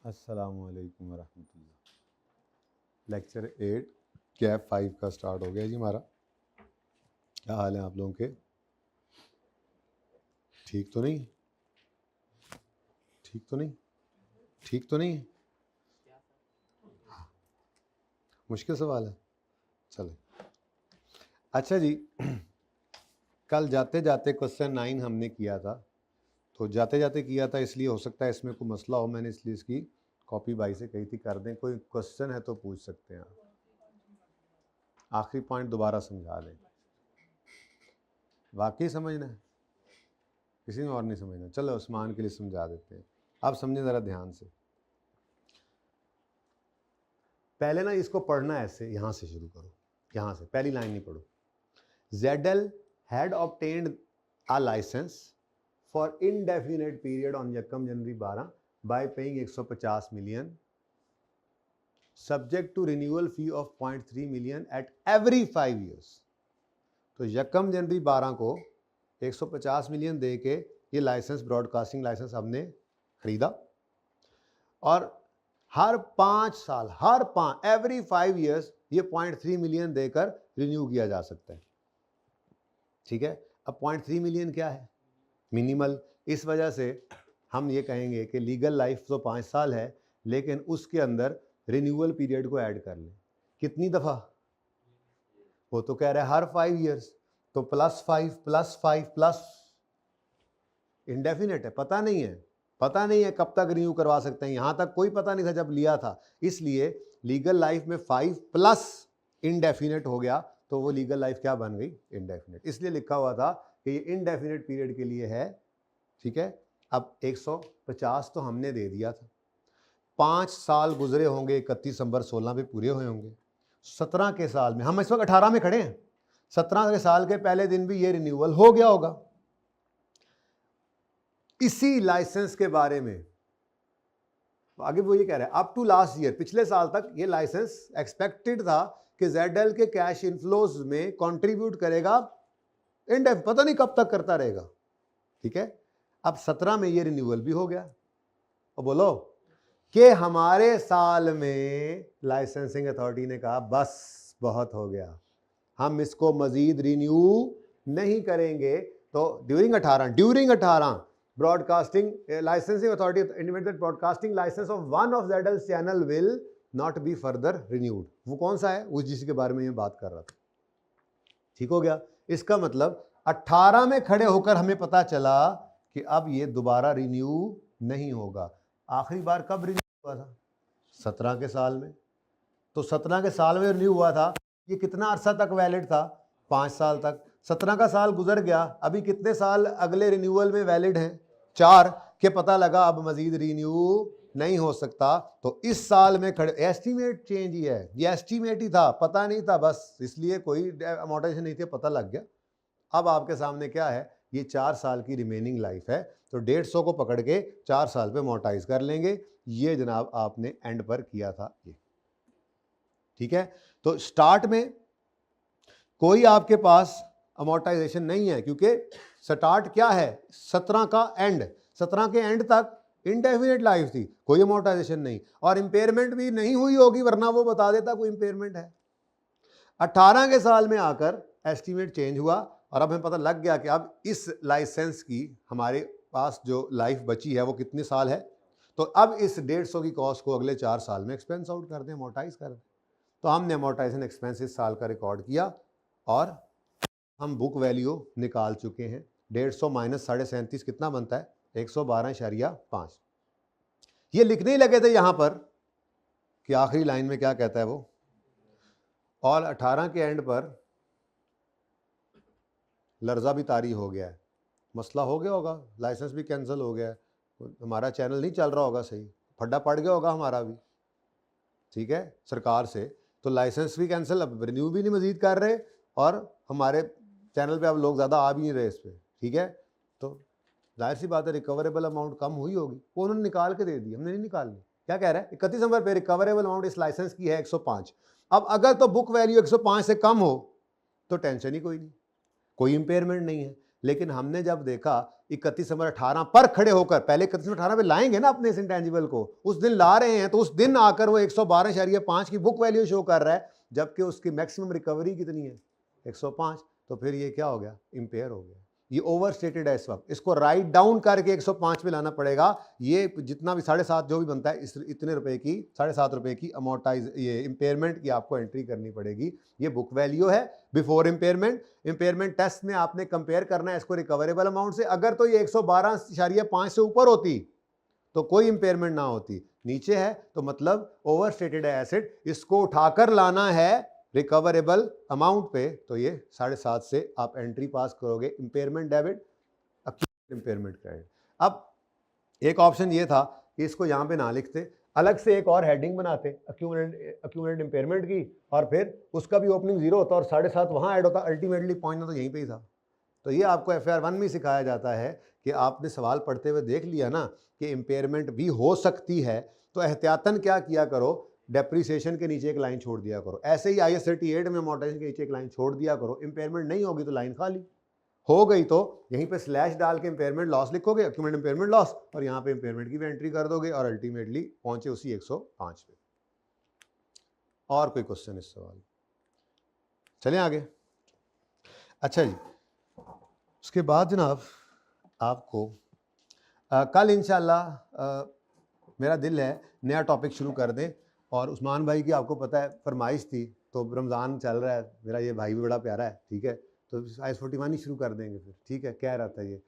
अस्सलामुअलैकुम वरहमतुल्लाह। Lecture 8 cap 5 का start हो गया जी हमारा। क्या हाल है आप लोगों के? ठीक तो नहीं? ठीक तो नहीं? ठीक तो नहीं? मुश्किल सवाल है। चले अच्छा जी। कल जाते जाते क्वेश्चन 9 हमने किया था, तो जाते जाते किया था इसलिए हो सकता है इसमें कोई मसला हो, मैंने इसलिए इसकी कॉपी भाई से कही थी कर दें। कोई क्वेश्चन है तो पूछ सकते हैं आप। आखिरी पॉइंट दोबारा समझा दें। वाकई समझना है, किसी में और नहीं समझना। चलो उस्मान के लिए समझा देते हैं। आप समझें ज़रा ध्यान से। पहले ना इसको पढ़ना ऐसे, यहाँ से शुरू करो, यहाँ से पहली लाइन नहीं पढ़ो। ZL had obtained a license for indefinite period on यकम जनवरी 12 by paying 150 million subject to renewal fee of 0.3 million at every 5 years। तो यकम जनवरी 12 को 150 मिलियन दे के ये लाइसेंस, ब्रॉडकास्टिंग लाइसेंस हमने खरीदा और हर 5 साल, एवरी 5 ईयर्स ये 0.3 मिलियन देकर रिन्यू किया जा सकता है। ठीक है। अब 0.3 मिलियन क्या है? मिनिमल। इस वजह से हम ये कहेंगे कि लीगल लाइफ तो 5 साल है, लेकिन उसके अंदर रिन्यूअल पीरियड को ऐड कर लें। कितनी दफ़ा? वो तो कह रहा है हर 5 ईयर्स, तो +5 इंडेफिनेट है, पता नहीं है कब तक रिन्यू करवा सकते हैं। यहां तक कोई पता नहीं था जब लिया था, इसलिए लीगल लाइफ में 5+ इंडेफिनेट हो गया, तो वो लीगल लाइफ क्या बन गई? इंडेफिनेट। इसलिए लिखा हुआ था कि ये इंडेफिनेट पीरियड के लिए है। ठीक है। अब 150 तो हमने दे दिया था, 5 साल गुजरे होंगे, 31 दिसंबर 16 पे पूरे हुए होंगे। 17 के साल में, हम इस वक्त 18 में खड़े हैं, 17 के साल के पहले दिन भी ये रिन्यूअल हो गया होगा। इसी लाइसेंस के बारे में आगे वो ये कह रहा है, अप टू लास्ट ईयर, पिछले साल तक ये लाइसेंस एक्सपेक्टेड था कि ZL के कैश इनफ्लोज में कंट्रीब्यूट करेगा, पता नहीं कब तक करता रहेगा। ठीक है। अब 17 में ये रिन्यूअल भी हो गया, और बोलो कि हमारे साल में लाइसेंसिंग अथॉरिटी ने कहा बस बहुत हो गया, हम इसको मजीद रिन्यू नहीं करेंगे। तो during 18 broadcasting licensing authority independent broadcasting licence of one of ZL's channel will not be further renewed. वो कौन सा है? उस जिसके बारे में मैं बात कर रहा था। ठीक हो गया। इसका मतलब 18 में खड़े होकर हमें पता चला कि अब ये दोबारा रिन्यू नहीं होगा। आखिरी बार कब रिन्यू हुआ था? 17 के साल में। तो 17 के साल में रिन्यू हुआ था, ये कितना अरसा तक वैलिड था? 5 साल तक। 17 का साल गुजर गया, अभी कितने साल अगले रिन्यूअल में वैलिड हैं? 4 के पता लगा अब मजीद रिन्यू नहीं हो सकता। तो इस साल में खड़े, एस्टीमेट चेंज ही है, ये एस्टीमेट ही था, पता नहीं था, बस इसलिए कोई अमोर्टाइजेशन नहीं थी, पता लग गया। अब आपके सामने क्या है? ये 4 साल की रिमेनिंग लाइफ है, तो 150 को पकड़ के 4 साल पे अमोर्टाइज कर लेंगे। ये जनाब आपने एंड पर किया था ये। ठीक है। तो स्टार्ट में कोई आपके पास अमोर्टाइजेशन नहीं है, क्योंकि स्टार्ट क्या है? 17 का एंड, 17 के एंड तक इंडेफिनेट लाइफ थी, कोई अमोर्टाइजेशन नहीं, और इंपेयरमेंट भी नहीं हुई होगी, वरना वो बता देता कोई इंपेयरमेंट है। 18 के साल में आकर एस्टीमेट चेंज हुआ, और अब हमें पता लग गया कि अब इस लाइसेंस की हमारे पास जो लाइफ बची है वो कितने साल है। तो अब इस 150 की कॉस्ट को अगले 4 साल में एक्सपेंस आउट कर दें, अमोर्टाइज कर दें। तो हमने अमोर्टाइजेशन एक्सपेंस इस साल का रिकॉर्ड किया, और हम बुक वैल्यू निकाल चुके हैं। 150 माइनस 37.5 कितना बनता है? 112.5। ये लिखने ही लगे थे यहां पर कि आखिरी लाइन में क्या कहता है वो, और 18 के एंड पर लर्जा भी तारी हो गया है, मसला हो गया होगा, लाइसेंस भी कैंसिल हो गया है, हमारा चैनल नहीं चल रहा होगा सही, फड्डा पड़ गया होगा हमारा भी। ठीक है। सरकार से तो लाइसेंस भी कैंसिल, अब रिन्यू भी नहीं मजीद कर रहे, और हमारे चैनल पे अब लोग ज़्यादा आ भी नहीं रहे इस पर। ठीक है। तो जाहिर सी बात है रिकवरेबल अमाउंट कम हुई होगी, वो उन्होंने निकाल के दे दी, हमने नहीं निकाली। क्या कह रहा है? 31 नंबर पे रिकवरेबल अमाउंट इस लाइसेंस की है 105। अब अगर तो बुक वैल्यू 105 से कम हो तो टेंशन ही कोई नहीं, कोई इंपेयरमेंट नहीं है। लेकिन हमने जब देखा 31 दिसंबर 18 पर खड़े होकर, पहले 31 दिसंबर 18 पे लाएंगे ना अपने इस इंटेंजिबल को, उस दिन ला रहे हैं, तो उस दिन आकर वो 112.5 की बुक वैल्यू शो कर रहा है, जबकि उसकी मैक्सिमम रिकवरी कितनी है 105, तो फिर ये क्या हो गया, इम्पेयर हो गया, ये ओवर स्टेटेड है इस वक्त, इसको राइट डाउन करके 105 पे लाना पड़ेगा। ये जितना भी 7.5 जो भी बनता है, इस इतने रुपए की 7.5 रुपए की अमोर्टाइज ये इम्पेयरमेंट की आपको एंट्री करनी पड़ेगी। ये बुक वैल्यू है बिफोर इम्पेयरमेंट। इम्पेयरमेंट टेस्ट में आपने कंपेयर करना है इसको रिकवरेबल अमाउंट से। अगर तो ये 112.5 से ऊपर होती तो कोई इम्पेयरमेंट ना होती, नीचे है तो मतलब ओवर स्टेटेड है एसेट, इसको उठाकर लाना है रिकवरेबल अमाउंट पे, तो ये 7.5 से आप एंट्री पास करोगे, इम्पेयरमेंट डेबिट, इम्पेयरमेंट क्रेडिट। अब एक ऑप्शन ये था कि इसको यहाँ पे ना लिखते, अलग से एक और हेडिंग बनाते अक्यूमुलेटेड इम्पेयरमेंट की, और फिर उसका भी ओपनिंग 0 होता और 7.5 वहाँ ऐड होता, अल्टीमेटली पॉइंट तो यहीं पे ही था। तो ये आपको FR 1 में सिखाया जाता है कि आपने सवाल पढ़ते हुए देख लिया ना कि इम्पेयरमेंट भी हो सकती है, तो एहतियातन क्या किया करो, डेप्रिसिएशन के नीचे एक लाइन छोड़ दिया करो। ऐसे ही IAS 38 में अमोर्टाइजेशन के नीचे एक लाइन छोड़ दिया करो। इम्पेयरमेंट नहीं होगी तो लाइन खाली हो गई, तो यहीं पे स्लैश डाल के इम्पेयरमेंट लॉस लिखोगे, अक्यूमुलेटेड इम्पेयरमेंट लॉस, और यहाँ पे इम्पेयरमेंट की भी एंट्री कर दोगे और अल्टीमेटली पहुंचे उसी 105 पे। और कोई क्वेश्चन इस सवाल? चलें आगे। अच्छा जी, उसके बाद जनाब आपको कल इंशाल्लाह मेरा दिल है नया टॉपिक शुरू कर दें, और उस्मान भाई की आपको पता है फरमाइश थी, तो रमज़ान चल रहा है, मेरा ये भाई भी बड़ा प्यारा है, ठीक है, तो IAS 41 ही शुरू कर देंगे फिर, ठीक है, कह रहा था ये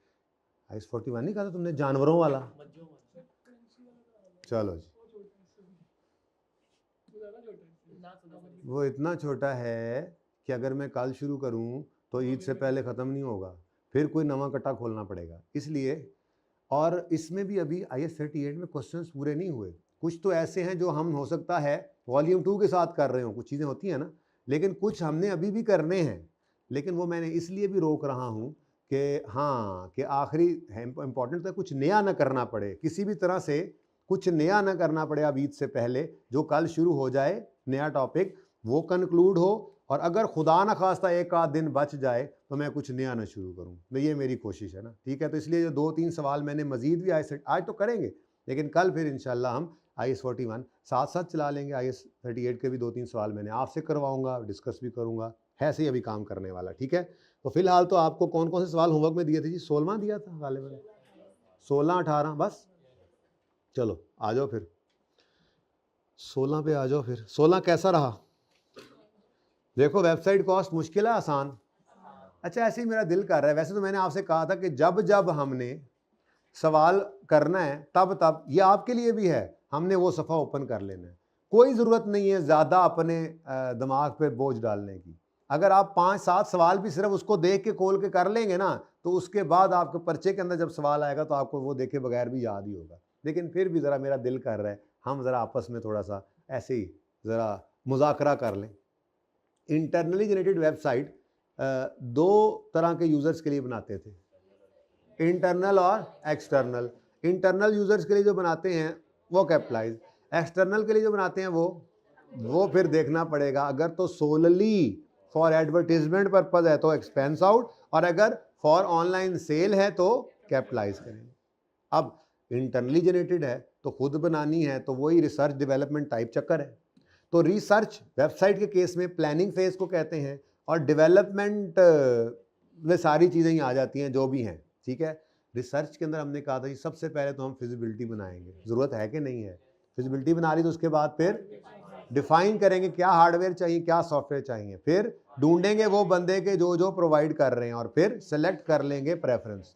IAS 41 नहीं कहा था तुमने, जानवरों वाला, चलो जी, वो इतना छोटा है कि अगर मैं कल शुरू करूं तो ईद से पहले ख़त्म नहीं होगा, फिर कोई नवा कट्टा खोलना पड़ेगा, इसलिए। और इसमें भी अभी IAS 38 में क्वेश्चंस पूरे नहीं हुए, कुछ तो ऐसे हैं जो हम हो सकता है वॉल्यूम 2 के साथ कर रहे हो, कुछ चीज़ें होती हैं ना, लेकिन कुछ हमने अभी भी करने हैं, लेकिन वो मैंने इसलिए भी रोक रहा हूँ कि हाँ, कि आखिरी इम्पॉर्टेंट तो कुछ नया ना करना पड़े, किसी भी तरह से कुछ नया ना करना पड़े अब ईद से पहले, जो कल शुरू हो जाए नया टॉपिक वो कंक्लूड हो, और अगर खुदा न खास्ता एक आध दिन बच जाए तो मैं कुछ नया ना शुरू करूं, तो ये मेरी कोशिश है ना, ठीक है। तो इसलिए जो 2-3 सवाल मैंने मजीद भी आज तो करेंगे, लेकिन कल फिर इंशाल्लाह हम IAS 41 साथ साथ चला लेंगे। IAS 38 के भी 2-3 सवाल मैंने आपसे करवाऊंगा, डिस्कस भी करूंगा, ऐसे ही अभी काम करने वाला, ठीक है। तो फिलहाल तो आपको कौन कौन से सवाल होमवर्क में दिए थे जी? 16 दिया था गालिबन, 16-18 बस। चलो आ जाओ फिर 16 पे आ जाओ फिर। 16 कैसा रहा? देखो वेबसाइट कॉस्ट मुश्किल है आसान? अच्छा, ऐसे ही मेरा दिल कर रहा है, वैसे तो मैंने आपसे कहा था कि जब जब हमने सवाल करना है तब तब, ये आपके लिए भी है, हमने वो सफ़ा ओपन कर लेना है, कोई ज़रूरत नहीं है ज़्यादा अपने दिमाग पे बोझ डालने की। अगर आप 5-7 सवाल भी सिर्फ उसको देख के खोल के कर लेंगे ना, तो उसके बाद आपके पर्चे के अंदर जब सवाल आएगा तो आपको वो देखे बगैर भी याद ही होगा। लेकिन फिर भी ज़रा मेरा दिल कर रहा है हम ज़रा आपस में थोड़ा सा ऐसे ही ज़रा मुज़ाकरा कर लें। इंटरनली जनरेटेड वेबसाइट 2 तरह के यूज़र्स के लिए बनाते थे, इंटरनल और एक्सटर्नल। इंटरनल यूज़र्स के लिए जो बनाते हैं वो कैपिटलाइज, एक्सटर्नल के लिए जो बनाते हैं वो फिर देखना पड़ेगा। अगर तो सोलली फॉर एडवर्टीजमेंट पर्पज है तो एक्सपेंस आउट, और अगर फॉर ऑनलाइन सेल है तो कैपिटलाइज करेंगे। अब इंटरनली जनरेटेड है तो खुद बनानी है, तो वही रिसर्च डेवलपमेंट टाइप चक्कर है। तो रिसर्च वेबसाइट के केस में प्लानिंग फेज को कहते हैं, और डेवलपमेंट में सारी चीज़ें ही आ जाती हैं जो भी हैं, ठीक है। रिसर्च के अंदर हमने कहा था कि सबसे पहले तो हम फिजिबिलिटी बनाएंगे, ज़रूरत है कि नहीं है, फिजिबिलिटी बना ली तो उसके बाद फिर डिफाइन करेंगे क्या हार्डवेयर चाहिए, क्या सॉफ्टवेयर चाहिए, फिर ढूंढेंगे वो बंदे के जो प्रोवाइड कर रहे हैं, और फिर सेलेक्ट कर लेंगे प्रेफरेंस।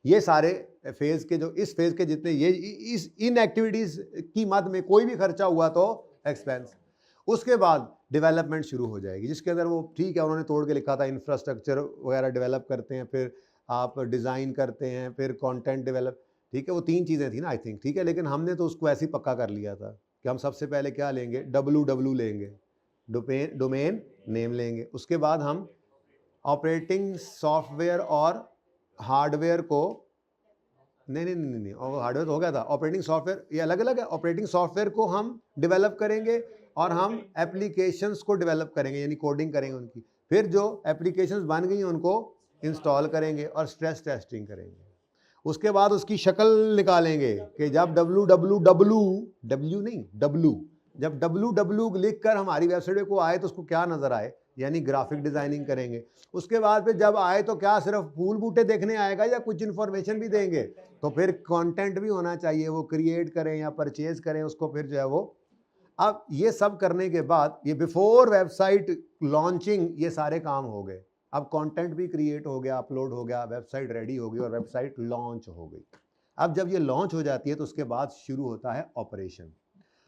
ये सारे फेज के, जो इस फेज के जितने ये इन एक्टिविटीज की मद में कोई भी खर्चा हुआ तो एक्सपेंस। उसके बाद डेवलपमेंट शुरू हो जाएगी, जिसके अंदर वो ठीक है उन्होंने तोड़ के लिखा था इंफ्रास्ट्रक्चर वगैरह डेवलप करते हैं, फिर आप डिज़ाइन करते हैं, फिर कंटेंट डेवलप, ठीक है, वो 3 चीज़ें थी ना आई थिंक, ठीक है। लेकिन हमने तो उसको ऐसे ही पक्का कर लिया था कि हम सबसे पहले क्या लेंगे, WW लेंगे, डोमेन नेम लेंगे। उसके बाद हम ऑपरेटिंग सॉफ्टवेयर और हार्डवेयर को नहीं, और हार्डवेयर तो हो गया था, ऑपरेटिंग सॉफ्टवेयर ये अलग अलग है। ऑपरेटिंग सॉफ्टवेयर को हम डेवलप करेंगे और हम एप्लीकेशंस को डेवलप करेंगे, यानी कोडिंग करेंगे उनकी। फिर जो एप्लीकेशंस बन गई उनको इंस्टॉल करेंगे और स्ट्रेस टेस्टिंग करेंगे। उसके बाद उसकी शक्ल निकालेंगे कि जब डब्ल्यू लिख कर हमारी वेबसाइट को आए तो उसको क्या नजर आए, यानी ग्राफिक डिजाइनिंग करेंगे। उसके बाद फिर जब आए तो क्या सिर्फ फूल बूटे देखने आएगा या कुछ इन्फॉर्मेशन भी देंगे, तो फिर कंटेंट भी होना चाहिए, वो क्रिएट करें या परचेज करें उसको, फिर जो है वो। अब ये सब करने के बाद, ये बिफोर वेबसाइट लॉन्चिंग ये सारे काम हो गए। अब कंटेंट भी क्रिएट हो गया, अपलोड हो गया, वेबसाइट रेडी हो गई और वेबसाइट लॉन्च हो गई। अब जब ये लॉन्च हो जाती है तो उसके बाद शुरू होता है ऑपरेशन।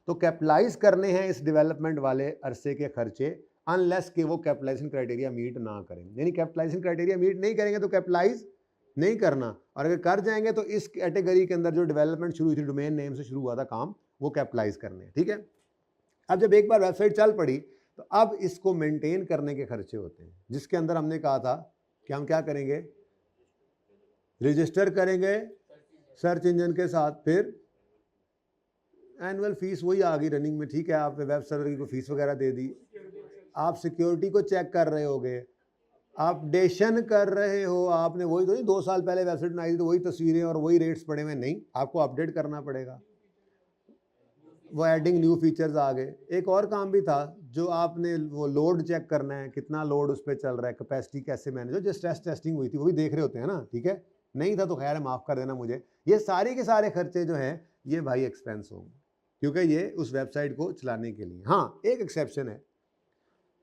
तो कैपिटलाइज करने हैं इस डेवलपमेंट वाले अरसे के खर्चे, अनलेस कि वो कैपिटलाइजेशन क्राइटेरिया मीट ना करें। यानी कैपिटलाइजेशन क्राइटेरिया मीट नहीं करेंगे तो कैपिटलाइज नहीं करना, और अगर कर जाएंगे तो इस कैटेगरी के अंदर जो डेवलपमेंट शुरू हुई थी, डोमेन नेम से शुरू हुआ था काम, वो कैपिटलाइज करने हैं। ठीक है। अब जब एक बार वेबसाइट चल पड़ी तो अब इसको मेंटेन करने के खर्चे होते हैं, जिसके अंदर हमने कहा था कि हम क्या करेंगे, रजिस्टर करेंगे सर्च इंजन के साथ, फिर एनुअल फीस वही आ गई रनिंग में। ठीक है, आपने वेब सर्वर की फीस वगैरह दे दी, आप सिक्योरिटी को चेक कर रहे होगे, अपडेशन कर रहे हो, आपने वही तो नहीं 2 साल पहले वेबसाइट बनाई थी तो वही तस्वीरें और वही रेट्स पड़े हुए, नहीं, आपको अपडेट करना पड़ेगा। वो एडिंग न्यू फीचर्स आ गए। एक और काम भी था जो आपने वो लोड चेक करना है, कितना लोड उस पर चल रहा है, कैपेसिटी कैसे मैनेज हो, जो स्ट्रेस टेस्टिंग हुई थी वो भी देख रहे होते हैं ना। ठीक है, नहीं था तो खैर है, माफ़ कर देना मुझे। ये सारे के सारे खर्चे जो हैं ये भाई एक्सपेंस होंगे, क्योंकि ये उस वेबसाइट को चलाने के लिए। हाँ, एक एक्सेप्शन है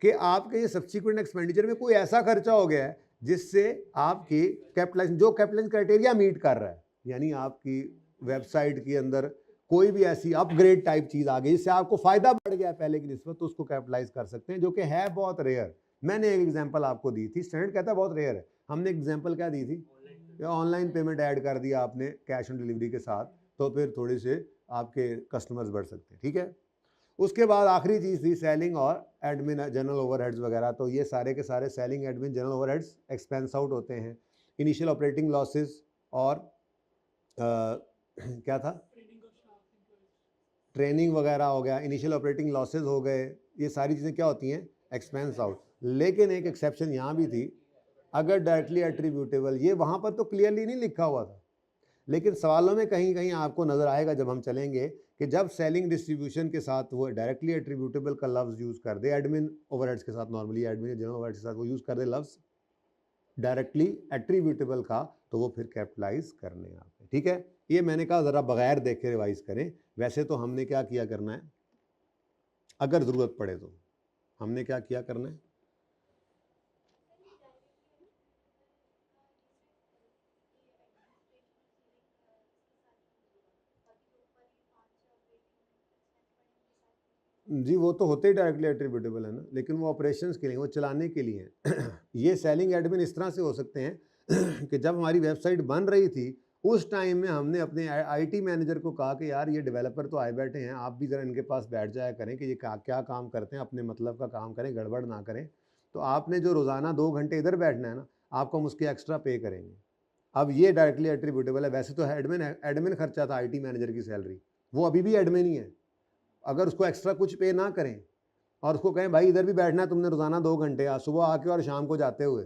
कि आपके ये सब्सिक्वेंट एक्सपेंडिचर में कोई ऐसा खर्चा हो गया है जिससे आपकी कैपिटलाइजेशन, जो कैपिटलाइजेशन क्राइटेरिया मीट कर रहा है, यानी आपकी वेबसाइट के अंदर कोई भी ऐसी अपग्रेड टाइप चीज आ गई जिससे आपको फायदा बढ़ गया पहले की निस्बत, तो उसको कैपिटलाइज कर सकते हैं, जो कि है बहुत रेयर। मैंने एक एग्जांपल आपको दी थी, स्टैंडर्ड कहता है बहुत रेयर है, हमने एग्जांपल क्या दी थी, ऑनलाइन पेमेंट ऐड कर दिया आपने कैश ऑन डिलीवरी के साथ, तो फिर थोड़े से आपके कस्टमर्स बढ़ सकते हैं। ठीक है। उसके बाद आखिरी चीज़ थी सेलिंग और एडमिन जनरल ओवरहेड्स वगैरह, तो ये सारे के सारे selling admin general overheads expense out होते हैं। इनिशियल ऑपरेटिंग लॉसेस और क्या था, ट्रेनिंग वगैरह हो गया, इनिशियल ऑपरेटिंग लॉसेज हो गए, ये सारी चीज़ें क्या होती हैं, एक्सपेंस आउट। लेकिन एक एक्सेप्शन यहाँ भी थी, अगर डायरेक्टली एट्रीब्यूटेबल, ये वहाँ पर तो क्लियरली नहीं लिखा हुआ था, लेकिन सवालों में कहीं कहीं आपको नज़र आएगा जब हम चलेंगे कि जब सेलिंग डिस्ट्रीब्यूशन के साथ वो डायरेक्टली एट्रीब्यूटेबल का लफ्ज़ यूज़ कर दे, एडमिन ओवरहेड्स के साथ, नॉर्मली एडमिन जनरल ओवरहेड्स के साथ वो यूज़ कर दे लफ्ज़ डायरेक्टली एट्रीब्यूटेबल का, तो वो फिर कैपिटलाइज करने आते हैं। ठीक है, ये मैंने कहा ज़रा बगैर देखे रिवाइज करें। वैसे तो हमने क्या किया करना है, अगर ज़रूरत पड़े तो हमने क्या किया करना है, जी वो तो होते ही डायरेक्टली एट्रीब्यूटेबल है ना, लेकिन वो ऑपरेशंस के लिए, वो चलाने के लिए हैं। ये सेलिंग एडमिन इस तरह से हो सकते हैं कि जब हमारी वेबसाइट बन रही थी उस टाइम में हमने अपने आईटी मैनेजर को कहा कि यार ये डेवलपर तो आए बैठे हैं, आप भी ज़रा इनके पास बैठ जाया करें कि ये क्या काम करते हैं, अपने मतलब का काम करें, गड़बड़ ना करें। तो आपने जो रोज़ाना 2 घंटे इधर बैठना है ना, आपको हम उसके एक्स्ट्रा पे करेंगे। अब ये डायरेक्टली एट्रीब्यूटेबल है। वैसे तो एडमिन खर्चा था आईटी मैनेजर की सैलरी, वो अभी भी एडमिन ही है। अगर उसको एक्स्ट्रा कुछ पे ना करें और उसको कहें भाई इधर भी बैठना है तुमने रोज़ाना 2 घंटे, आज सुबह आके और शाम को जाते हुए,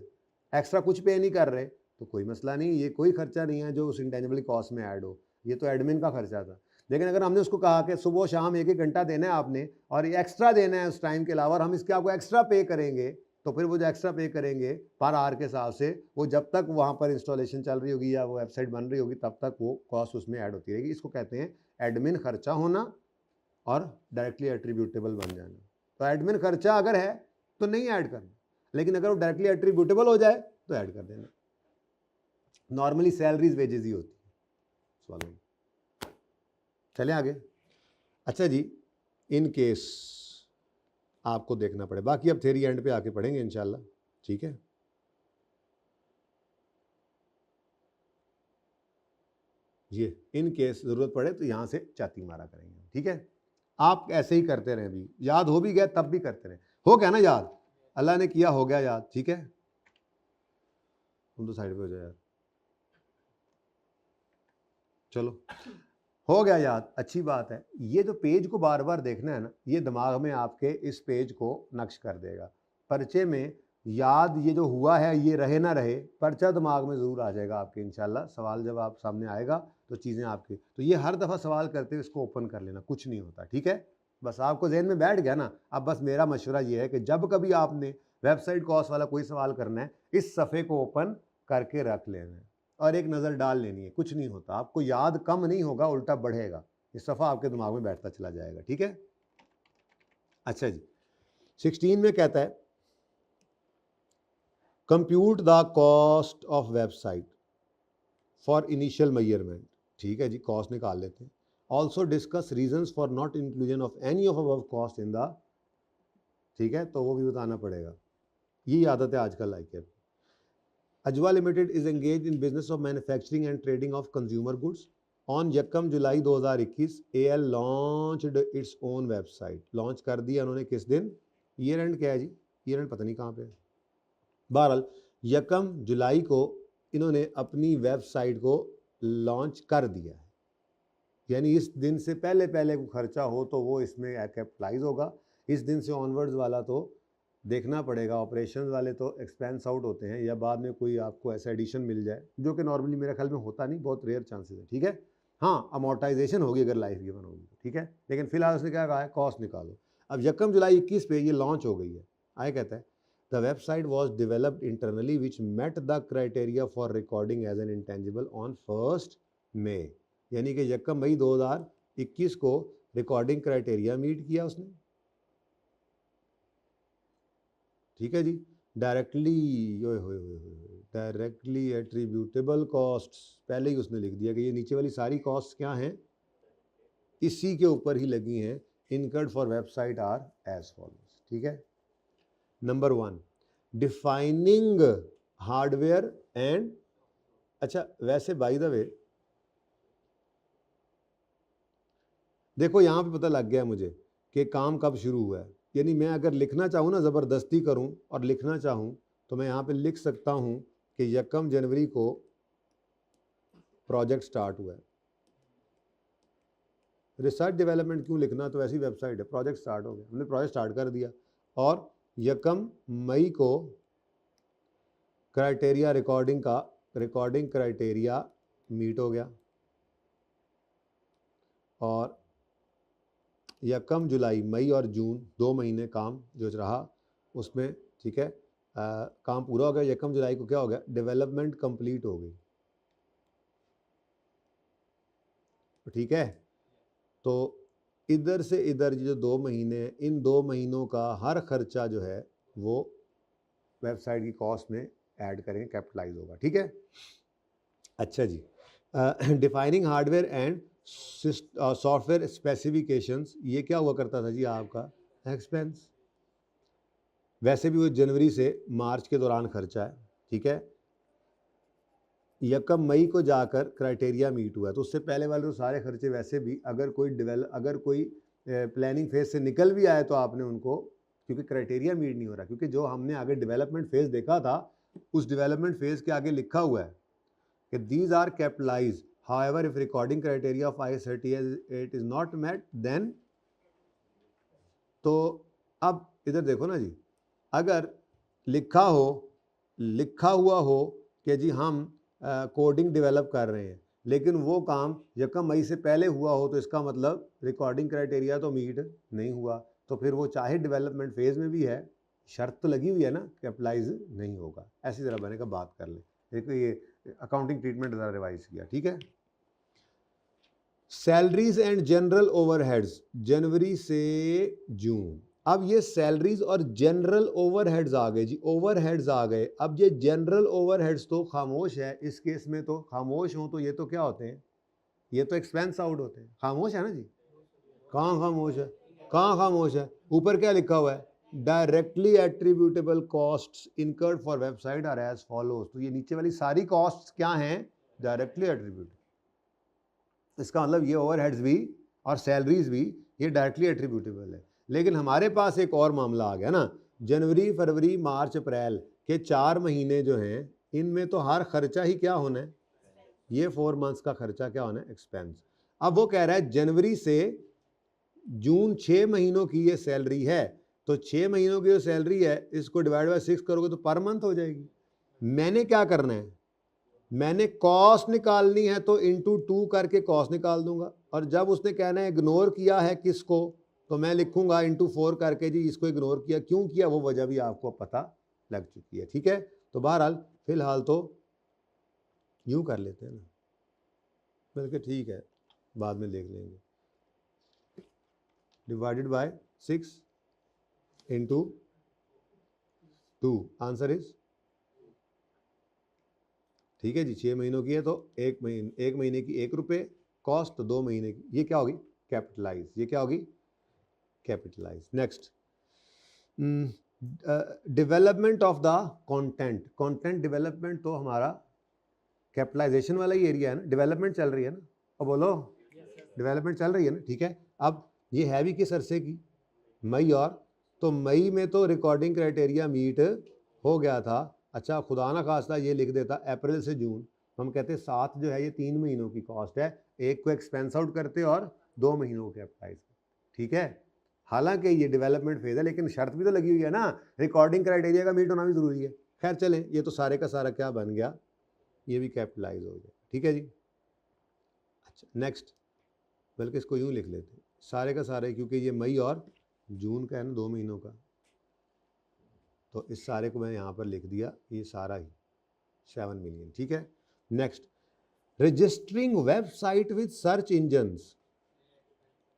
एक्स्ट्रा कुछ पे नहीं कर रहे, तो कोई मसला नहीं, ये कोई खर्चा नहीं है जो उस इंटेंजिबल कॉस्ट में ऐड हो, ये तो एडमिन का खर्चा था। लेकिन अगर हमने उसको कहा कि सुबह शाम 1-1 घंटा देना है आपने और ये एक्स्ट्रा देना है उस टाइम के अलावा, और हम इसके आपको एक्स्ट्रा पे करेंगे, तो फिर वो जो एक्स्ट्रा पे करेंगे पर आवर के हिसाब से, वो जब तक वहाँ पर इंस्टॉलेशन चल रही होगी या वो वेबसाइट बन रही होगी तब तक वो कॉस्ट उसमें ऐड होती रहेगी। इसको कहते हैं एडमिन खर्चा होना और डायरेक्टली एट्रीब्यूटेबल बन जाना। तो एडमिन खर्चा अगर है तो नहीं ऐड करना, लेकिन अगर वो डायरेक्टली एट्रीब्यूटेबल हो जाए तो ऐड कर देना। नॉर्मली सैलरीज वेजेस ही होती है। सवाल चले आगे। अच्छा जी, इन केस आपको देखना पड़े, बाकी अब थ्योरी एंड पे आके पढ़ेंगे इंशाल्लाह। ठीक है, ये इन केस ज़रूरत पड़े तो यहाँ से चाती मारा करेंगे। ठीक है, आप ऐसे ही करते रहें, भी याद हो भी गया तब भी करते रहें। हो गया ना याद, अल्लाह ने किया, हो गया याद। ठीक है, तुम तो साइड पे हो जाओ यार, चलो हो गया याद, अच्छी बात है। ये जो पेज को बार बार देखना है ना, ये दिमाग में आपके इस पेज को नक्श कर देगा। पर्चे में याद ये जो हुआ है ये रहे ना रहे, पर्चा दिमाग में ज़रूर आ जाएगा आपके इंशाल्लाह। सवाल जब आप सामने आएगा तो चीज़ें आपकी, तो ये हर दफ़ा सवाल करते हुए इसको ओपन कर लेना, कुछ नहीं होता, ठीक है। बस आपको जहन में बैठ गया ना। अब बस मेरा मशवरा ये है कि जब कभी आपने वेबसाइट कॉस्ट वाला कोई सवाल करना है, इस सफ़े को ओपन करके रख लेना है और एक नज़र डाल लेनी है। कुछ नहीं होता, आपको याद कम नहीं होगा, उल्टा बढ़ेगा। ये सफ़ा आपके दिमाग में बैठता चला जाएगा, ठीक है। अच्छा जी, 16 में कहता है compute the cost of website for initial measurement. ठीक है जी, कॉस्ट निकाल लेते हैं। Also discuss reasons for not inclusion of any of above cost in the, ठीक है, तो वो भी बताना पड़ेगा। यही आदत है आजकल लाइक है। Ajwa limited is engage in business of manufacturing and trading of consumer goods. On यकम July 2021 AL launched its own website. Launch कर दिया उन्होंने किस दिन? ईयर एंड क्या है जी? ईयर एंड पता नहीं कहाँ पे। बहरहाल यकम जुलाई को इन्होंने अपनी वेबसाइट को लॉन्च कर दिया है, यानी इस दिन से पहले पहले को खर्चा हो तो वो इसमें कैपिटलाइज होगा। इस दिन से ऑनवर्ड्स वाला तो देखना पड़ेगा। ऑपरेशंस वाले तो एक्सपेंस आउट होते हैं, या बाद में कोई आपको ऐसा एडिशन मिल जाए जो कि नॉर्मली मेरे ख्याल में होता नहीं, बहुत रेयर चांसेस है, ठीक है। हाँ, अमोर्टाइजेशन होगी अगर लाइफ गिवन होगी, ठीक है। लेकिन फिलहाल उसने क्या कहा है, कॉस्ट निकालो। अब यकम जुलाई 21 पे ये लॉन्च हो गई है। आगे कहता है the website was developed internally which met the criteria for recording as an intangible on 1 May, यानी कि यकम मई 2021 को रिकॉर्डिंग क्राइटेरिया मीट किया उसने, ठीक है जी। डायरेक्टली एट्रीब्यूटेबल कॉस्ट्स पहले ही उसने लिख दिया कि ये नीचे वाली सारी कॉस्ट क्या हैं, इसी के ऊपर ही लगी हैं। Incurred for website are as follows, ठीक है। नंबर 1, डिफाइनिंग हार्डवेयर एंड, अच्छा वैसे बाय द वे देखो यहाँ पे पता लग गया मुझे कि काम कब शुरू हुआ है। यानी मैं अगर लिखना चाहूँ ना, ज़बरदस्ती करूँ और लिखना चाहूँ तो मैं यहाँ पे लिख सकता हूँ कि यकम जनवरी को प्रोजेक्ट स्टार्ट हुआ है। रिसर्च डेवलपमेंट क्यों लिखना, तो ऐसी वेबसाइट है, प्रोजेक्ट स्टार्ट हो गया, हमने प्रोजेक्ट स्टार्ट कर दिया। और यकम मई को क्राइटेरिया रिकॉर्डिंग क्राइटेरिया मीट हो गया, और यकम जुलाई, मई और जून 2 महीने काम जो रहा उसमें, ठीक है, काम पूरा हो गया। यकम जुलाई को क्या हो गया, डेवलपमेंट कंप्लीट हो गई, ठीक है। तो इधर से इधर जो 2 महीने हैं, इन 2 महीनों का हर खर्चा जो है वो वेबसाइट की कॉस्ट में ऐड करेंगे, कैपिटलाइज होगा, ठीक है। अच्छा जी, defining hardware and software specifications, ये क्या हुआ करता था जी आपका एक्सपेंस। वैसे भी वो जनवरी से मार्च के दौरान खर्चा है, ठीक है। यकम मई को जाकर क्राइटेरिया मीट हुआ है, तो उससे पहले वाले तो सारे खर्चे वैसे भी अगर कोई प्लानिंग फेज से निकल भी आए तो आपने उनको, क्योंकि क्राइटेरिया मीट नहीं हो रहा, क्योंकि जो हमने आगे डेवलपमेंट फेज देखा था उस डेवलपमेंट फेज के आगे लिखा हुआ है कि these are capitalise, however if recording criteria of IS38 is not met then. तो अब इधर देखो ना जी, अगर लिखा हुआ हो कि जी हम कोडिंग डेवलप कर रहे हैं, लेकिन वो काम यकम मई से पहले हुआ हो, तो इसका मतलब रिकॉर्डिंग क्राइटेरिया तो मीट नहीं हुआ, तो फिर वो चाहे डेवलपमेंट फेज में भी है, शर्त तो लगी हुई है ना, कैपिटलाइज नहीं होगा। ऐसी तरह बने का बात कर ले। देखो ये अकाउंटिंग ट्रीटमेंट ज़रा रिवाइज किया, ठीक है। सैलरीज एंड जनरल ओवरहेड्स जनवरी से जून। अब ये सैलरीज और जनरल ओवरहेड्स आ गए जी, ओवरहेड्स आ गए। अब ये जनरल ओवरहेड्स तो खामोश है, इस केस में तो खामोश हो, तो ये तो क्या होते हैं, ये तो एक्सपेंस आउट होते हैं। खामोश है ना जी, कहाँ खामोश है, कहाँ खामोश है, ऊपर क्या लिखा हुआ है, directly attributable costs incurred for website are as follows. तो ये नीचे वाली सारी कॉस्ट्स क्या हैं, डायरेक्टली एट्रीब्यूटेड। इसका मतलब ये ओवरहेड्स भी और सैलरीज भी ये डायरेक्टली एट्रीब्यूटेबल है। लेकिन हमारे पास एक और मामला आ गया ना, जनवरी फरवरी मार्च अप्रैल के 4 महीने जो हैं, इनमें तो हर खर्चा ही क्या होना है, ये 4 मंथ्स का खर्चा क्या होना है, एक्सपेंस। अब वो कह रहा है जनवरी से जून 6 महीनों की ये सैलरी है, तो 6 महीनों की जो सैलरी है इसको डिवाइड बाय 6 करोगे तो पर मंथ हो जाएगी। मैंने क्या करना है, मैंने कॉस्ट निकालनी है तो इंटू 2 करके कॉस्ट निकाल दूंगा, और जब उसने कहना है इग्नोर किया है किसको, तो मैं लिखूंगा इंटू 4 करके जी इसको इग्नोर किया, क्यों किया वो वजह भी आपको पता लग चुकी है। ठीक है, तो बहरहाल फिलहाल तो यूं कर लेते हैं ना, बल्कि ठीक है बाद में देख लेंगे। Divided by 6 into 2, answer is, ठीक है जी, 6 महीनों की है तो एक महीने की 1 रुपये कॉस्ट, तो 2 महीने की, ये क्या होगी कैपिटलाइज, ये क्या होगी capitalise. Next, development of the content, content development तो हमारा कैपिटलाइजेशन वाला ही एरिया है ना, डेवलपमेंट चल रही है ना, और बोलो डेवलपमेंट चल रही है ना, ठीक है। अब ये है भी किस अरसे की, मई, और तो मई में तो रिकॉर्डिंग क्राइटेरिया मीट हो गया था। अच्छा खुदा ना खास्ता ये लिख देता अप्रैल से जून, हम कहते 7 जो है ये 3 महीनों की कॉस्ट है, एक को एक्सपेंस आउट करते और 2 महीनों को कैपिटलाइज, ठीक है। हालांकि ये डेवलपमेंट फेज है लेकिन शर्त भी तो लगी हुई है ना, रिकॉर्डिंग क्राइटेरिया का मीट होना भी जरूरी है। खैर चलें, ये तो सारे का सारा क्या बन गया, ये भी कैपिटलाइज हो गया, ठीक है जी। अच्छा नेक्स्ट, बल्कि इसको यूँ लिख लेते सारे का सारे, क्योंकि ये मई और जून का है ना, 2 महीनों का, तो इस सारे को मैं यहाँ पर लिख दिया, ये सारा ही 7 मिलियन, ठीक है। Next, registering website with search engines,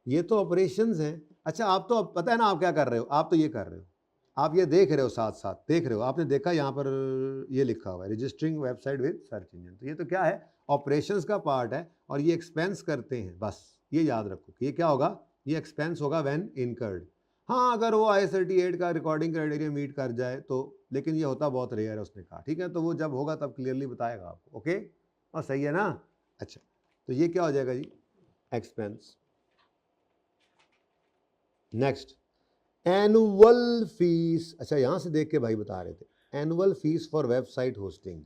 ये तो ऑपरेशंस हैं। अच्छा आप तो पता है ना आप क्या कर रहे हो, आप तो ये कर रहे हो, आप ये देख रहे हो, साथ साथ देख रहे हो, आपने देखा यहाँ पर ये लिखा हुआ है registering website with search engine, तो ये तो क्या है ऑपरेशंस का पार्ट है, और ये एक्सपेंस करते हैं, बस ये याद रखो कि ये क्या होगा, ये एक्सपेंस होगा व्हेन इनकर्ड। हाँ अगर वो IS38 का रिकॉर्डिंग क्राइटेरिया मीट कर जाए तो, लेकिन ये होता बहुत रेयर है, उसने कहा, ठीक है, तो वो जब होगा तब क्लियरली बताएगा आपको, ओके, और सही है ना। अच्छा तो ये क्या हो जाएगा जी, एक्सपेंस। नेक्स्ट, एनुअल फीस, अच्छा यहां से देख के भाई बता रहे थे, annual fees for website hosting,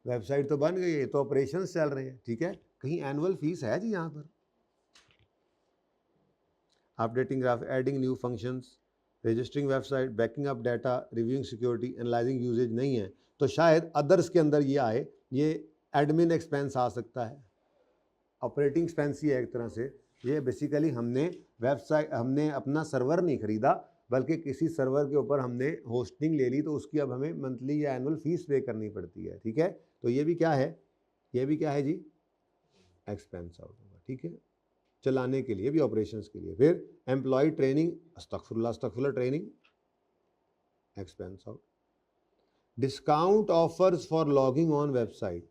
website तो बन गई है, तो ऑपरेशंस चल रहे हैं, ठीक है, कहीं एनुअल फीस है जी यहाँ पर। Updating graph, adding new functions, registering website, backing up data, reviewing security, analysing usage नहीं है, तो शायद अदर्स के अंदर ये आए, ये एडमिन एक्सपेंस आ सकता है, ऑपरेटिंग एक्सपेंस ही है एक तरह से। ये बेसिकली हमने वेबसाइट, हमने अपना सर्वर नहीं खरीदा बल्कि किसी सर्वर के ऊपर हमने होस्टिंग ले ली, तो उसकी अब हमें मंथली या एनुअल फीस पे करनी पड़ती है, ठीक है। तो ये भी क्या है, ये भी क्या है जी, एक्सपेंस आउट होगा, ठीक है, चलाने के लिए भी, ऑपरेशंस के लिए। फिर एम्प्लॉय ट्रेनिंग, अस्तगफुरुल्लाह training, expense out. Discount offers for logging on website,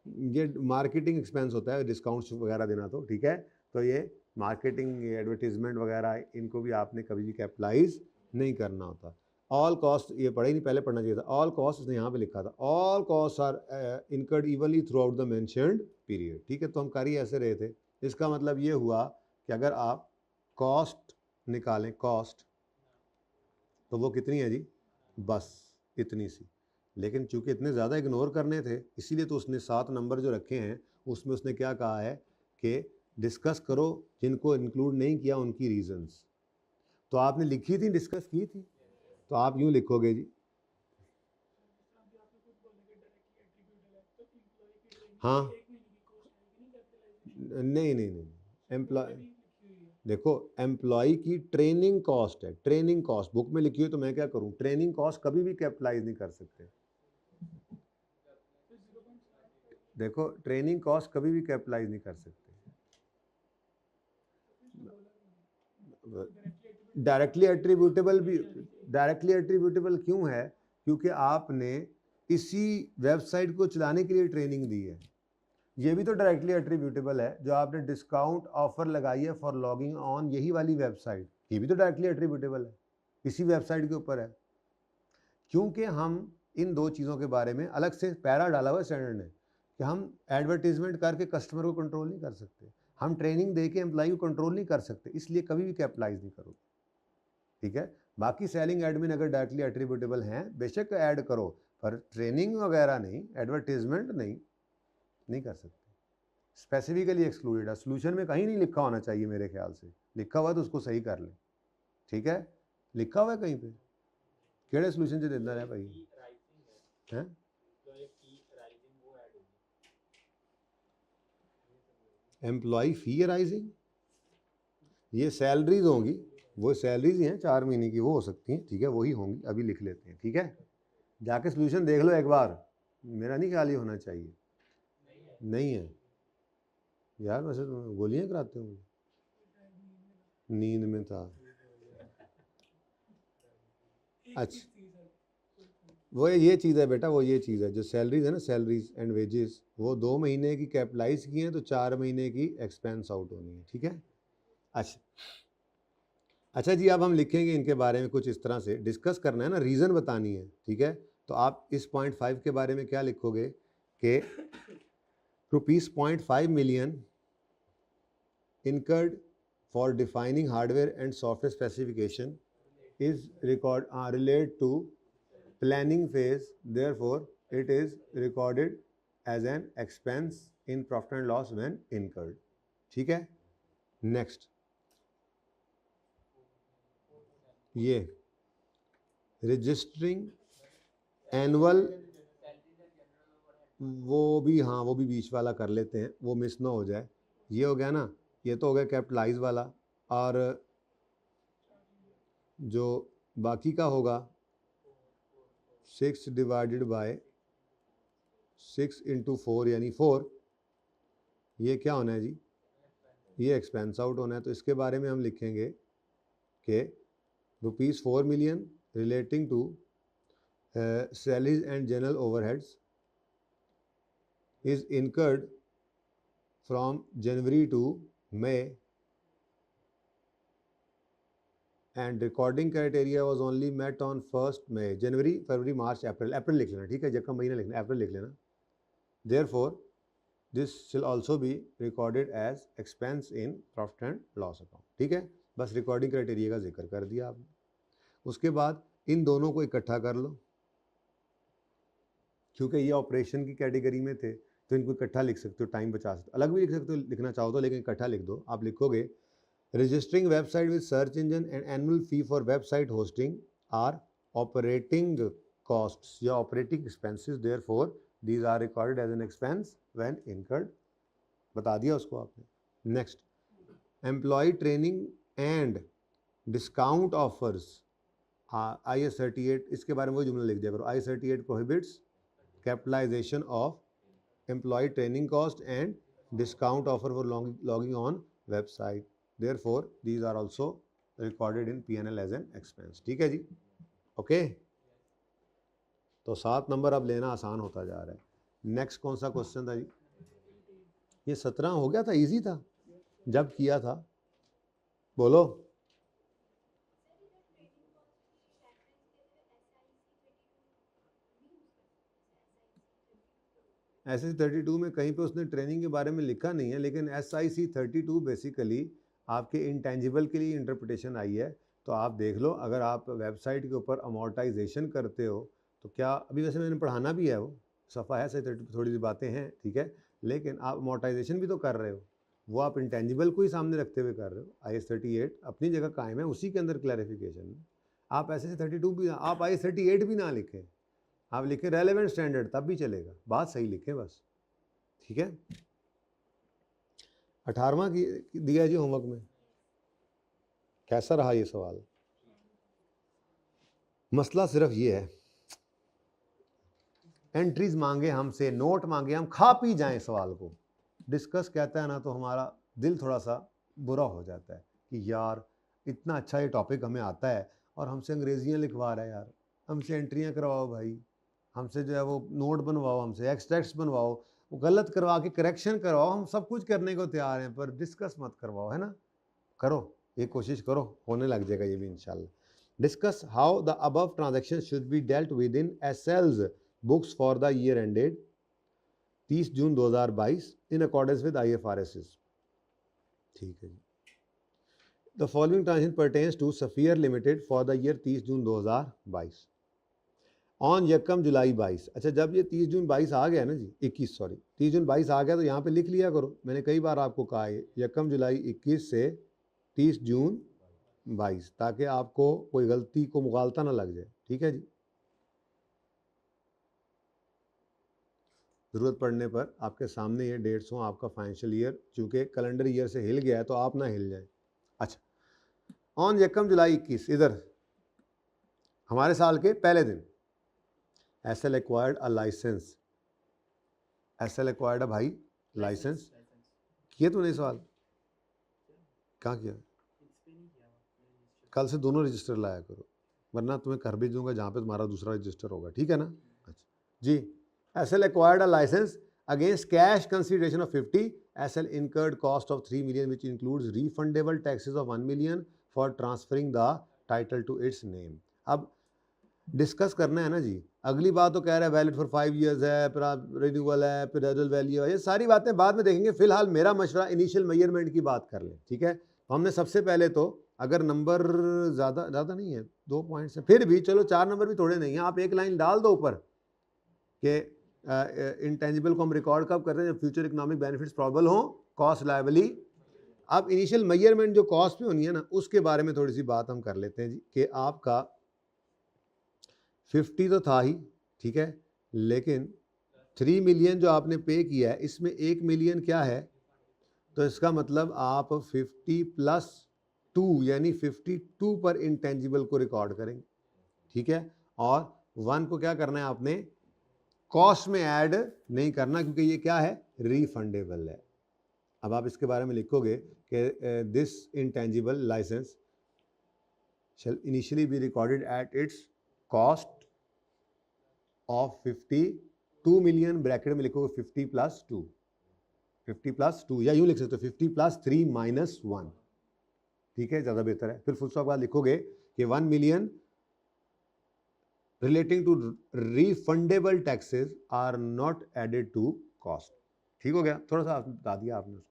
ये मार्केटिंग एक्सपेंस होता है, डिस्काउंट्स वगैरह देना, तो ठीक है, तो ये मार्केटिंग, एडवर्टीजमेंट वगैरह, इनको भी आपने कभी भी कैपिटलाइज नहीं करना होता। ऑल कॉस्ट, ये पढ़ा ही नहीं, पहले पढ़ना चाहिए था, ऑल कॉस्ट उसने यहाँ पे लिखा था, all cost are incurred evenly throughout the mentioned period, ठीक है, तो हम कर ही ऐसे रहे थे। इसका मतलब ये हुआ कि अगर आप कॉस्ट निकालें, कॉस्ट तो वो कितनी है जी, बस इतनी सी, लेकिन चूंकि इतने ज़्यादा इग्नोर करने थे इसीलिए तो उसने 7 नंबर जो रखे हैं उसमें उसने क्या कहा है कि डिस्कस करो, जिनको इंक्लूड नहीं किया उनकी रीजंस। तो आपने लिखी थी, डिस्कस की थी, तो आप यूं लिखोगे जी, हाँ नहीं नहीं नहीं, एम्प्लॉय, देखो एम्प्लॉय की ट्रेनिंग कॉस्ट है, ट्रेनिंग कॉस्ट बुक में लिखी हुई, तो मैं क्या करूं, ट्रेनिंग कॉस्ट कभी भी कैपिटलाइज नहीं कर सकते। देखो ट्रेनिंग कॉस्ट कभी भी कैपिटलाइज नहीं कर सकते, डायरेक्टली एट्रीब्यूटेबल भी, डायरेक्टली एट्रीब्यूटेबल क्यों है, क्योंकि आपने इसी वेबसाइट को चलाने के लिए ट्रेनिंग दी है। ये भी तो डायरेक्टली एट्रीब्यूटेबल है, जो आपने डिस्काउंट ऑफर लगाई है फॉर लॉगिंग ऑन यही वाली वेबसाइट, ये भी तो डायरेक्टली एट्रीब्यूटेबल है, इसी वेबसाइट के ऊपर है। क्योंकि हम इन दो चीज़ों के बारे में अलग से पैरा डाला हुआ है स्टैंडर्ड ने कि हम एडवर्टीजमेंट करके कस्टमर को कंट्रोल नहीं कर सकते, हम ट्रेनिंग दे के एम्प्लॉय को कंट्रोल नहीं कर सकते, इसलिए कभी भी कैपिटलाइज नहीं करोगे, ठीक है। बाकी सेलिंग एडमिन अगर डायरेक्टली एट्रीब्यूटेबल हैं बेशक ऐड करो, पर ट्रेनिंग वगैरह नहीं, एडवर्टीजमेंट नहीं कर सकते, स्पेसिफिकली एक्सक्लूडेड है। सोल्यूशन में कहीं नहीं लिखा होना चाहिए, मेरे ख्याल से लिखा हुआ तो उसको सही कर लें, ठीक है, लिखा हुआ है कहीं पे केड़े सोल्यूशन से देता है भाई हैं? एम्प्लॉय फी राइजिंग, ये सैलरीज होंगी, वो सैलरीज ही हैं 4 महीने की, वो हो सकती हैं, ठीक है, वही होंगी, अभी लिख लेते हैं, ठीक है, जाके सोल्यूशन देख लो एक बार, मेरा नहीं ख्याल ही होना चाहिए। नहीं है यार, वैसे तो गोलियां कराते हो, नींद में था। अच्छा, वो ये चीज़ है बेटा, वो ये चीज़ है जो सैलरीज है ना, सैलरीज एंड वेजेस, वो 2 महीने की कैपिटलाइज की हैं तो 4 महीने की एक्सपेंस आउट होनी है, ठीक है। अच्छा जी, अब हम लिखेंगे इनके बारे में कुछ इस तरह से, डिस्कस करना है ना, रीज़न बतानी है, ठीक है। तो आप इस .5 के बारे में क्या लिखोगे कि ₹0.5 million incurred for defining hardware and software specification is related to planning phase, therefore it is recorded as an expense in profit and loss when incurred, ठीक है। नेक्स्ट, ये रजिस्टरिंग एनुअल, वो भी, हाँ वो भी बीच वाला कर लेते हैं, वो मिस ना हो जाए। ये हो गया ना, ये तो हो गया कैपिटलाइज वाला, और जो बाकी का होगा 6 डिवाइडेड बाय 6 × 4 यानी 4, ये क्या होना है जी, ये एक्सपेंस आउट होना है। तो इसके बारे में हम लिखेंगे कि ₹4 million relating to salaries and general overheads is incurred from January to May and recording criteria was only met on 1st May, January, February, March, April, अप्रैल लिख लेना, ठीक है, जब का महीना लिखना है अप्रैल लिख लेना। Therefore this shall also be recorded as expense in profit and loss account, ठीक है, बस रिकॉर्डिंग क्राइटेरिया का जिक्र कर दिया आपने। उसके बाद इन दोनों को इकट्ठा कर लो, क्योंकि ये ऑपरेशन की कैटेगरी में थे तो इनको इकट्ठा लिख सकते हो, टाइम बचा सकते हो, अलग भी लिख सकते हो लिखना चाहो तो, लेकिन इकट्ठा लिख दो। आप लिखोगे registering website with search engine and annual fee for website hosting are operating costs या operating expenses, therefore these are recorded as an expense when incurred, बता दिया उसको आपने। Next, employ training and discount offers, IS 38, इसके बारे में वो जुमला लिख दिया करो, IS 38 prohibits capitalization of employee training cost and discount offer for logging on website, therefore these are also recorded in P&L as an expense, ठीक है जी, ओके। तो 7 नंबर अब लेना आसान होता जा रहा है। नेक्स्ट कौन सा क्वेश्चन था जी, ये 17 हो गया था, इजी था जब किया था, बोलो। SIC 32 में कहीं पे उसने ट्रेनिंग के बारे में लिखा नहीं है, लेकिन SIC 32 बेसिकली आपके इंटेंजिबल के लिए इंटरप्रिटेशन आई है। तो आप देख लो, अगर आप वेबसाइट के ऊपर अमोर्टाइजेशन करते हो तो क्या, अभी वैसे मैंने पढ़ाना भी है, वो सफ़ा है SIC 32, थोड़ी सी बातें हैं, ठीक है, लेकिन आप अमोर्टाइजेशन भी तो कर रहे हो, वो आप इंटेंजिबल को ही सामने रखते हुए कर रहे हो। IS 38 अपनी जगह कायम है, उसी के अंदर क्लैरिफिकेशन है। आप SIC 32 भी, आप IS 38 भी ना लिखें, आप लिखें रेलेवेंट स्टैंडर्ड, तब भी चलेगा, बात सही लिखें बस, ठीक है। 18वां दिया जी होमवर्क में, कैसा रहा ये सवाल? मसला सिर्फ ये है, एंट्रीज मांगे हमसे, नोट मांगे, हम खा पी जाएं सवाल को, डिस्कस कहता है ना तो हमारा दिल थोड़ा सा बुरा हो जाता है कि यार इतना अच्छा ये टॉपिक हमें आता है और हमसे अंग्रेजियाँ लिखवा रहा है यार, हमसे एंट्रियाँ करवाओ भाई, हमसे जो है वो नोट बनवाओ, हमसे एक्सट्रैक्ट्स बनवाओ, वो गलत करवा के करेक्शन करवाओ, हम सब कुछ करने को तैयार हैं, पर डिस्कस मत करवाओ, है ना। करो, ये कोशिश करो, होने लग जाएगा ये भी इंशाल्लाह। Discuss how the above transaction should be dealt with in SL's books for the year ended 30 June 2022 in accordance with IFRS, ठीक है जी। The following transaction pertains to Sapphire limited for the year 30 June 2022 on यकम July 22। अच्छा, जब ये 30 जून 22 आ गया ना जी, 21 sorry 30 जून 22 आ गया तो यहाँ पे लिख लिया करो, मैंने कई बार आपको कहा है यकम जुलाई 21 से 30 जून 22, ताकि आपको कोई गलती को मुगालता ना लग जाए। ठीक है जी, ज़रूरत पड़ने पर आपके सामने ये डेट्स हों, आपका फाइनेंशियल ईयर चूँकि कैलेंडर ईयर से हिल गया है तो आप ना हिल जाएं। अच्छा, ऑन 1 जुलाई 21 इधर हमारे साल के पहले दिन SL acquired a licence, SL acquired a भाई लाइसेंस। किए तूने सवाल? कहाँ किया? कल से दोनों रजिस्टर लाया करो, वरना तुम्हें घर भेज दूंगा जहाँ पे तुम्हारा दूसरा रजिस्टर होगा। ठीक है ना? अच्छा जी, SL acquired a licence against cash consideration of 50, SL incurred cost of 3 million which includes refundable taxes of 1 million for transferring the title to its name। अब डिस्कस करना है ना जी, अगली बात तो कह रहा है वैलिड फॉर 5 years है, फिर रिन्यूअल है, फिर रेजुअल वैल्यू है, ये सारी बातें बाद में देखेंगे। फिलहाल मेरा मशवरा इनिशियल मेजरमेंट की बात कर लें। ठीक है, तो हमने सबसे पहले तो अगर नंबर ज़्यादा नहीं है, 2 पॉइंट्स है, फिर भी चलो 4 नंबर भी थोड़े नहीं है, आप एक लाइन डाल दो ऊपर कि इंटेंजिबल को हम रिकॉर्ड कब करते हैं? जब फ्यूचर इकोनॉमिक बेनिफिट्स प्रॉबल हो, कॉस्ट लायबली। अब इनिशियल मेजरमेंट जो कॉस्ट पे होनी है ना, उसके बारे में थोड़ी सी बात हम कर लेते हैं जी, कि आपका 50 तो था ही, ठीक है, लेकिन 3 मिलियन जो आपने पे किया है, इसमें 1 मिलियन क्या है? तो इसका मतलब आप 50 प्लस 2 यानी 52 पर इंटेंजिबल को रिकॉर्ड करेंगे। ठीक है, और 1 को क्या करना है आपने? कॉस्ट में ऐड नहीं करना, क्योंकि ये क्या है? रीफंडेबल है। अब आप इसके बारे में लिखोगे कि this intangible licence shall initially be recorded at its cost of 52 million, bracket में लिखोगे 50 प्लस 2, 50 प्लस 2, या यूं लिख सकते हो 50 प्लस 3 माइनस 1। ठीक है, ज़्यादा बेहतर है। फिर फुल स्टॉप बाद लिखोगे कि 1 million relating to refundable taxes are not added to cost. ठीक हो गया, थोड़ा सा बता दिया आपने।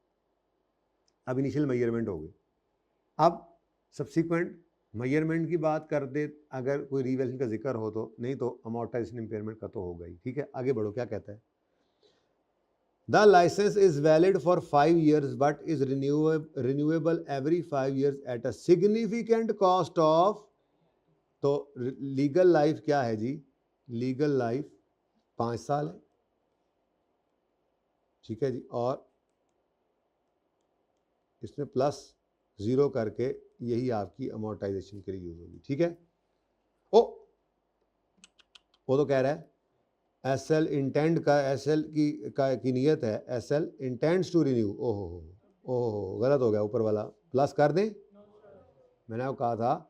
अब इनिशियल मेजरमेंट हो गई। अब सब्सिक्वेंट मेजरमेंट की बात कर दे, अगर कोई रिवैल्यूएशन का जिक्र हो तो, नहीं तो अमोर्टाइजेशन इम्पेयरमेंट का तो होगा ही। ठीक है, आगे बढ़ो, क्या कहता है? The licence is valid for 5 years but is renewable every 5 years at a significant cost of. तो लीगल लाइफ क्या है जी? लीगल लाइफ 5 साल है। ठीक है जी, और इसमें प्लस 0 करके यही आपकी अमोर्टाइजेशन के लिए यूज होगी। ठीक है, ओ वो तो कह रहा है एसएल इंटेंड का, एसएल की नियत है, एसएल इंटेंड्स टू रिन्यू। ओहो गलत हो गया, ऊपर वाला प्लस कर दें। मैंने आपको कहा था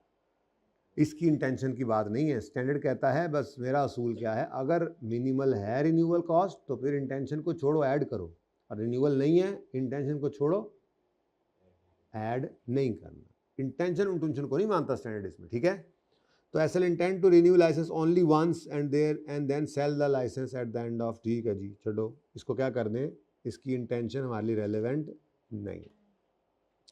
इसकी इंटेंशन की बात नहीं है, स्टैंडर्ड कहता है बस मेरा असूल क्या है, अगर मिनिमल है रिन्यूअल कॉस्ट तो फिर इंटेंशन को छोड़ो ऐड करो, और रिन्यूअल नहीं है इंटेंशन को छोड़ो ऐड नहीं करना। इंटेंशन उनटेंशन को नहीं मानता स्टैंडर्ड इसमें। ठीक है, तो SL intend to renew licence only once and then sell the licence at the end of. ठीक है जी, छोड़ो इसको, क्या कर दें, इसकी इंटेंशन हमारे लिए रेलेवेंट नहीं।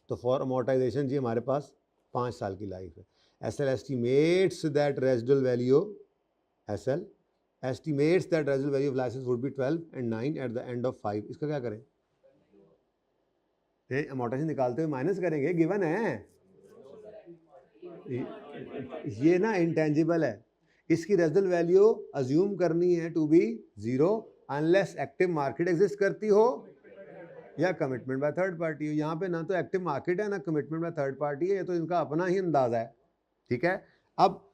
तो फॉर अमोर्टाइजेशन जी हमारे पास 5 साल की लाइफ है। SL estimates that residual value, SL estimates that residual value of licence would be 12 and 9 at the end of 5। इसका क्या करें? अमोर्टाइजेशन निकालते हुए माइनस करेंगे, गिवन है ये ना, इंटेंजिबल है, इसकी रेजिडुअल वैल्यू अज्यूम करनी है to be 0 unless active market exist करती हो या कमिटमेंट बाय थर्ड पार्टी हो। यहाँ पे ना तो एक्टिव मार्केट है ना कमिटमेंट बाय थर्ड पार्टी है, ये तो इनका अपना ही अंदाजा है। ठीक है, अब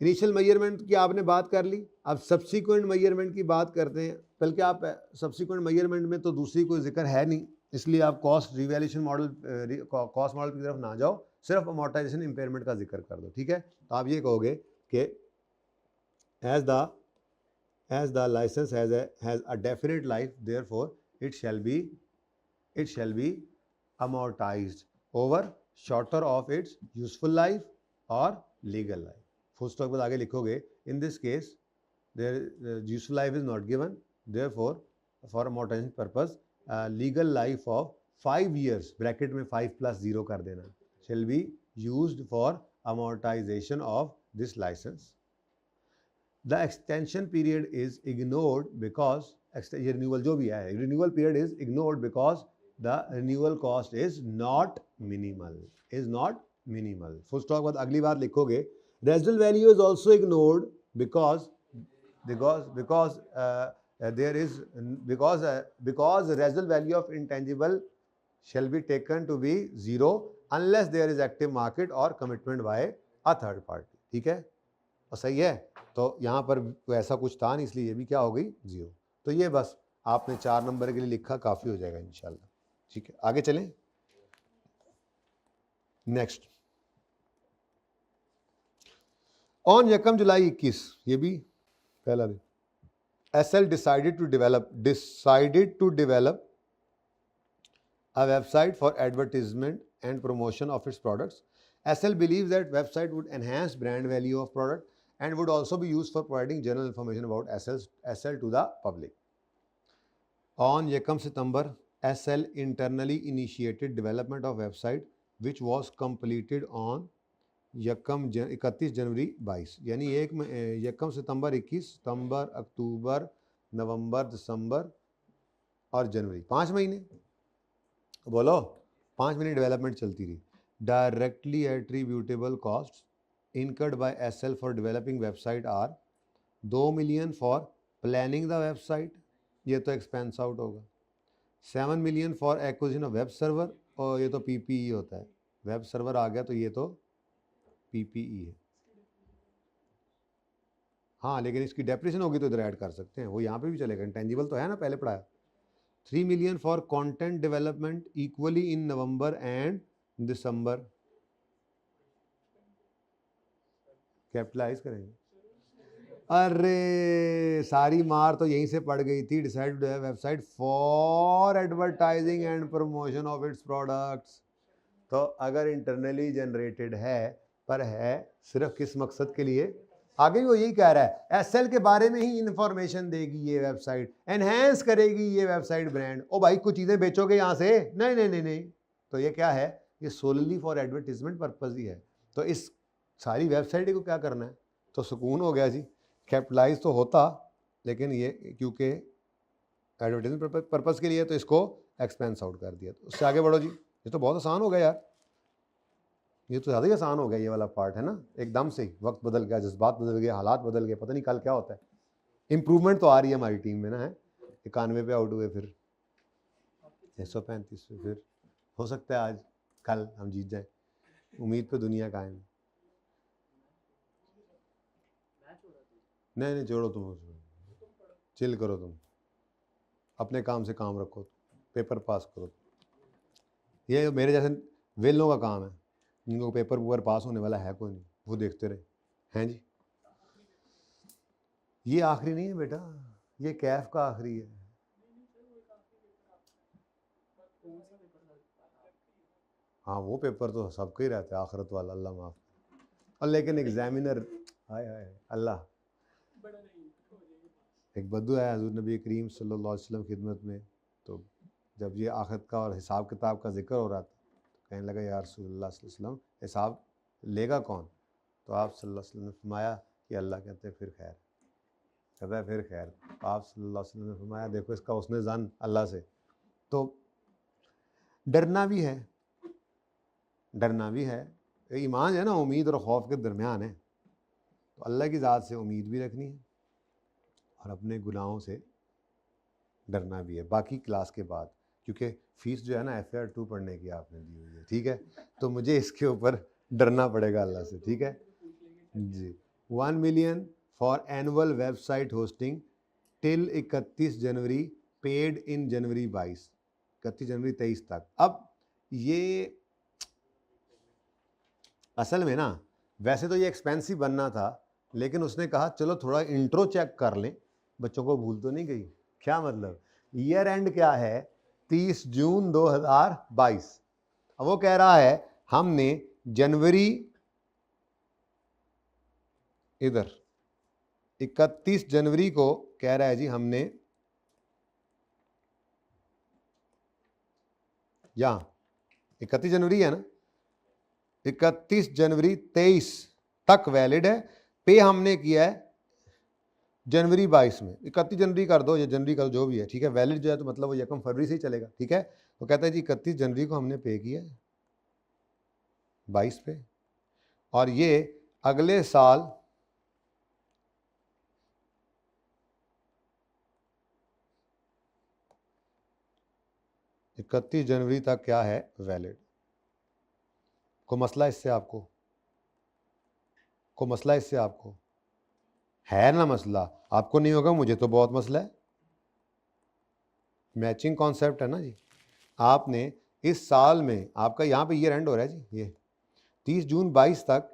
इनिशियल मेजरमेंट की आपने बात कर ली, अब सब्सिक्वेंट मेजरमेंट की बात करते हैं। बल्कि आप सब्सिक्वेंट मेजरमेंट में तो दूसरी कोई जिक्र है नहीं, इसलिए आप cost revaluation model, cost model की तरफ ना जाओ, सिर्फ अमोर्टाइजेशन इम्पेयरमेंट का जिक्र कर दो। ठीक है, तो आप ये कहोगे कि as the licence has a definite life therefore it shall be amortised over shorter of its useful life और लीगल लाइफ। फुल स्टॉप बाद आगे लिखोगे in this case their useful life is not given, therefore for amortisation purpose legal life of 5 years, bracket में 5 plus 0 कर देना, shall be used for amortization of this license. The extension period is ignored because ये renewal जो भी है, renewal period is ignored because the renewal cost is not minimal, minimal. Full stop बाद अगली बार लिखोगे residual value is also ignored because there is because residual value of intangible shall be taken to be zero unless there is active market or commitment by a third party। ठीक है, और सही है। तो यहाँ पर ऐसा कुछ था नहीं, इसलिए ये भी क्या हो गई, जीरो। तो ये बस आपने 4 नंबर के लिए लिखा, काफी हो जाएगा इंशाल्लाह। ठीक है, आगे चलें। नेक्स्ट, ऑन 1 जुलाई 21, ये भी पहला दिन, SL decided to develop a website for advertisement and promotion of its products. SL believes that website would enhance brand value of product and would also be used for providing general information about SL to the public. On 1 September, SL internally initiated development of website which was completed on 31 जनवरी 22, यानी 1 सितंबर 21, सितंबर, अक्टूबर, नवंबर, दिसंबर और जनवरी, 5 महीने, बोलो 5 महीने development चलती रही। Directly attributable cost incurred by SL for developing website R 2 million for planning the website, ये तो expense out होगा। 7 million for acquisition of web server, और ये तो PPE होता है, वेब सर्वर आ गया तो ये तो PPE है। हाँ, लेकिन इसकी डेप्रिसिएशन होगी तो इधर ऐड कर सकते हैं, वो यहाँ पे भी चलेगा, इंटेंजिबल तो है ना, पहले पढ़ाया। 3 million for content development equally in November and December, capitalise करेंगे। अरे सारी मार तो यहीं से पड़ गई थी। Decide website for advertising and promotion of its products, तो अगर इंटरनली जनरेटेड है पर है सिर्फ किस मकसद के लिए, आगे भी वो यही कह रहा है, SL के बारे में ही इंफॉर्मेशन देगी ये वेबसाइट, एनहेंस करेगी ये वेबसाइट ब्रांड। ओ भाई कुछ चीजें बेचोगे यहाँ से, नहीं नहीं नहीं नहीं, तो ये क्या है, ये सोलली फॉर एडवर्टीजमेंट पर्पज ही है। तो इस सारी वेबसाइट को क्या करना है, तो सुकून हो गया जी, कैपिटलाइज तो होता, लेकिन ये क्योंकि एडवर्टीजमेंट पर्पज के लिए तो इसको एक्सपेंस आउट कर दिया। तो उससे आगे बढ़ो जी, ये तो बहुत आसान हो गया यार, ये तो ज़्यादा ही आसान हो गया ये वाला पार्ट है ना। एकदम से वक्त बदल गया, जज्बात बदल गए, हालात बदल गए, पता नहीं कल क्या होता है। इम्प्रूवमेंट तो आ रही है हमारी टीम में ना, है 91 पे आउट हुए, फिर 135 पे, फिर हो सकता है आज कल हम जीत जाएं, उम्मीद पे दुनिया कायम। नहीं नहीं छोड़ो, तुम चिल करो, तुम अपने काम से काम रखो, पेपर पास करो। ये मेरे जैसे वेलों का काम है, जिनको पेपर पूपर पास होने वाला है कोई नहीं, वो देखते रहे हैं जी। ये आखिरी नहीं है बेटा, ये कैफ का आखिरी है। हाँ वो पेपर तो सबका ही रहता है, आखिरत वाला, अल्लाह माफ। और लेकिन एग्जामिनर, हाय हाय अल्लाह, एक बद्दू है हज़ूर नबी करीम सल्लल्लाहु अलैहि वसल्लम खिदमत में, तो जब ये आखिरत का और हिसाब किताब का जिक्र हो रहा था, तो कहने लगा या रसूलुल्लाह सल्लल्लाहु अलैहि वसल्लम हिसाब लेगा कौन, तो आप सल्लल्लाहु अलैहि वसल्लम ने फरमाया कि अल्लाह। कहते हैं फिर खैर, कहता है फिर खैर। तो आप सल्लल्लाहु अलैहि वसल्लम ने फरमाया देखो इसका उसने ज़न अल्लाह से। तो डरना भी है, डरना भी है, ईमान है ना, उम्मीद और खौफ के दरमियान है। तो अल्लाह की ज़ात से उम्मीद भी रखनी है और अपने गुनाहों से डरना भी है, बाकी क्लास के बाद, क्योंकि फ़ीस जो है ना FAR 2 पढ़ने की आपने दी हुई है, ठीक है, तो मुझे इसके ऊपर डरना पड़ेगा अल्लाह से, ठीक है जी। 1 million for annual website hosting till 31 January, paid in January 22, 31 January 23 तक। अब ये असल में ना, वैसे तो ये एक्सपेंसिव बनना था, लेकिन उसने कहा चलो थोड़ा इंट्रो चेक कर लें, बच्चों को भूल तो नहीं गई। क्या मतलब, ईयर एंड क्या है, 30 जून 2022। अब वो कह रहा है हमने जनवरी, इधर 31 जनवरी को कह रहा है जी हमने, यहां 31 जनवरी है ना, 31 जनवरी 23 तक वैलिड है। पे हमने किया है जनवरी 22 में, 31 जनवरी कर दो या जनवरी कर दो, जो भी है, ठीक है। वैलिड जो है तो मतलब वो 1 फरवरी से ही चलेगा, ठीक है। तो कहता है जी 31 जनवरी को हमने पे किया है 22 पे, और ये अगले साल 31 जनवरी तक क्या है, वैलिड। को मसला इससे आपको, है ना मसला? आपको नहीं होगा, मुझे तो बहुत मसला है। मैचिंग कॉन्सेप्ट है ना जी। आपने इस साल में, आपका यहाँ पे ईयर एंड हो रहा है जी, ये 30 जून 22 तक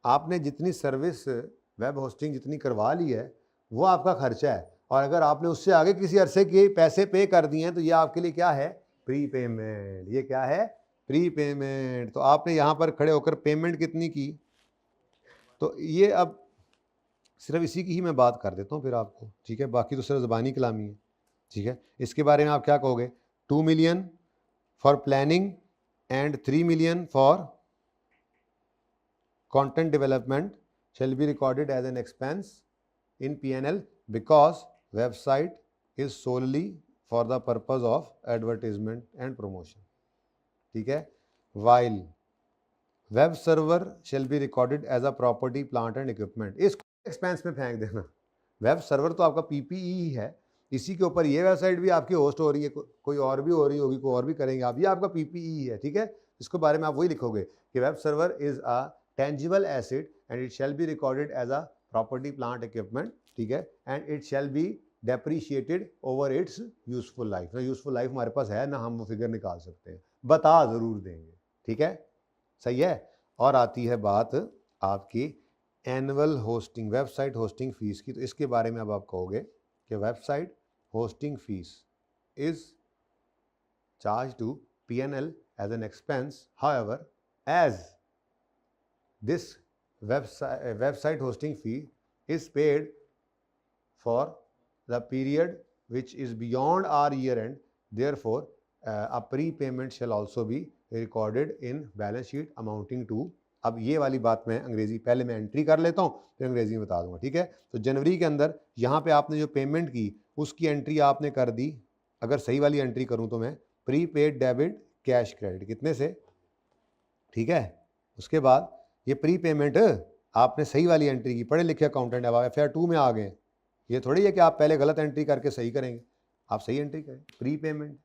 आपने जितनी सर्विस वेब होस्टिंग जितनी करवा ली है वो आपका खर्चा है, और अगर आपने उससे आगे किसी अरसे के पैसे पे कर दिए हैं तो ये आपके लिए क्या है, प्री पेमेंट। ये क्या है, प्री पेमेंट। तो आपने यहाँ पर खड़े होकर पेमेंट कितनी की, तो ये अब सिर्फ इसी की ही मैं बात कर देता हूँ फिर आपको, ठीक है, बाकी तो सिर्फ ज़बानी कलामी है, ठीक है। इसके बारे में आप क्या कहोगे, 2 million for planning and 3 million for content development shall be recorded as an expense in P&L because website is solely for the purpose of advertisement and promotion, ठीक है। while web server shall be recorded as a property plant and equipment, इसको expense में फेंक देना। Web server तो आपका PPE ही है, इसी के ऊपर ये वेबसाइट भी आपकी होस्ट हो रही है, कोई और भी हो रही होगी, कोई और भी करेंगे आप, ये आपका पीपीई है, ठीक है। इसके बारे में आप वही लिखोगे कि web server is a tangible asset and it shall be recorded as a property plant equipment, ठीक है, and it shall be depreciated over its useful life। ना यूजफुल लाइफ हमारे पास है ना, हम वो फिगर निकाल सकते हैं, बता जरूर देंगे, ठीक है, सही है। और आती है बात आपकी annual hosting, website hosting fees की। तो इसके बारे में अब आप कहोगे कि website hosting fees is charge to P&L as an expense, however as this website hosting fee is paid for the period which is beyond our year end, therefore a prepayment shall also be recorded in balance sheet amounting to। अब ये वाली बात मैं अंग्रेजी पहले मैं entry कर लेता हूँ, फिर अंग्रेजी में बता दूंगा, ठीक है। तो जनवरी के अंदर यहाँ पे आपने जो पेमेंट की उसकी एंट्री आपने कर दी, अगर सही वाली एंट्री करूँ तो मैं प्रीपेड डेबिट कैश क्रेडिट कितने से, ठीक है। उसके बाद ये प्री पेमेंट आपने सही वाली एंट्री की, पढ़े लिखे अकाउंटेंट अब FR 2 में आ गए, ये थोड़ी है कि आप पहले गलत एंट्री करके सही करेंगे, आप सही एंट्री करें। प्री पेमेंट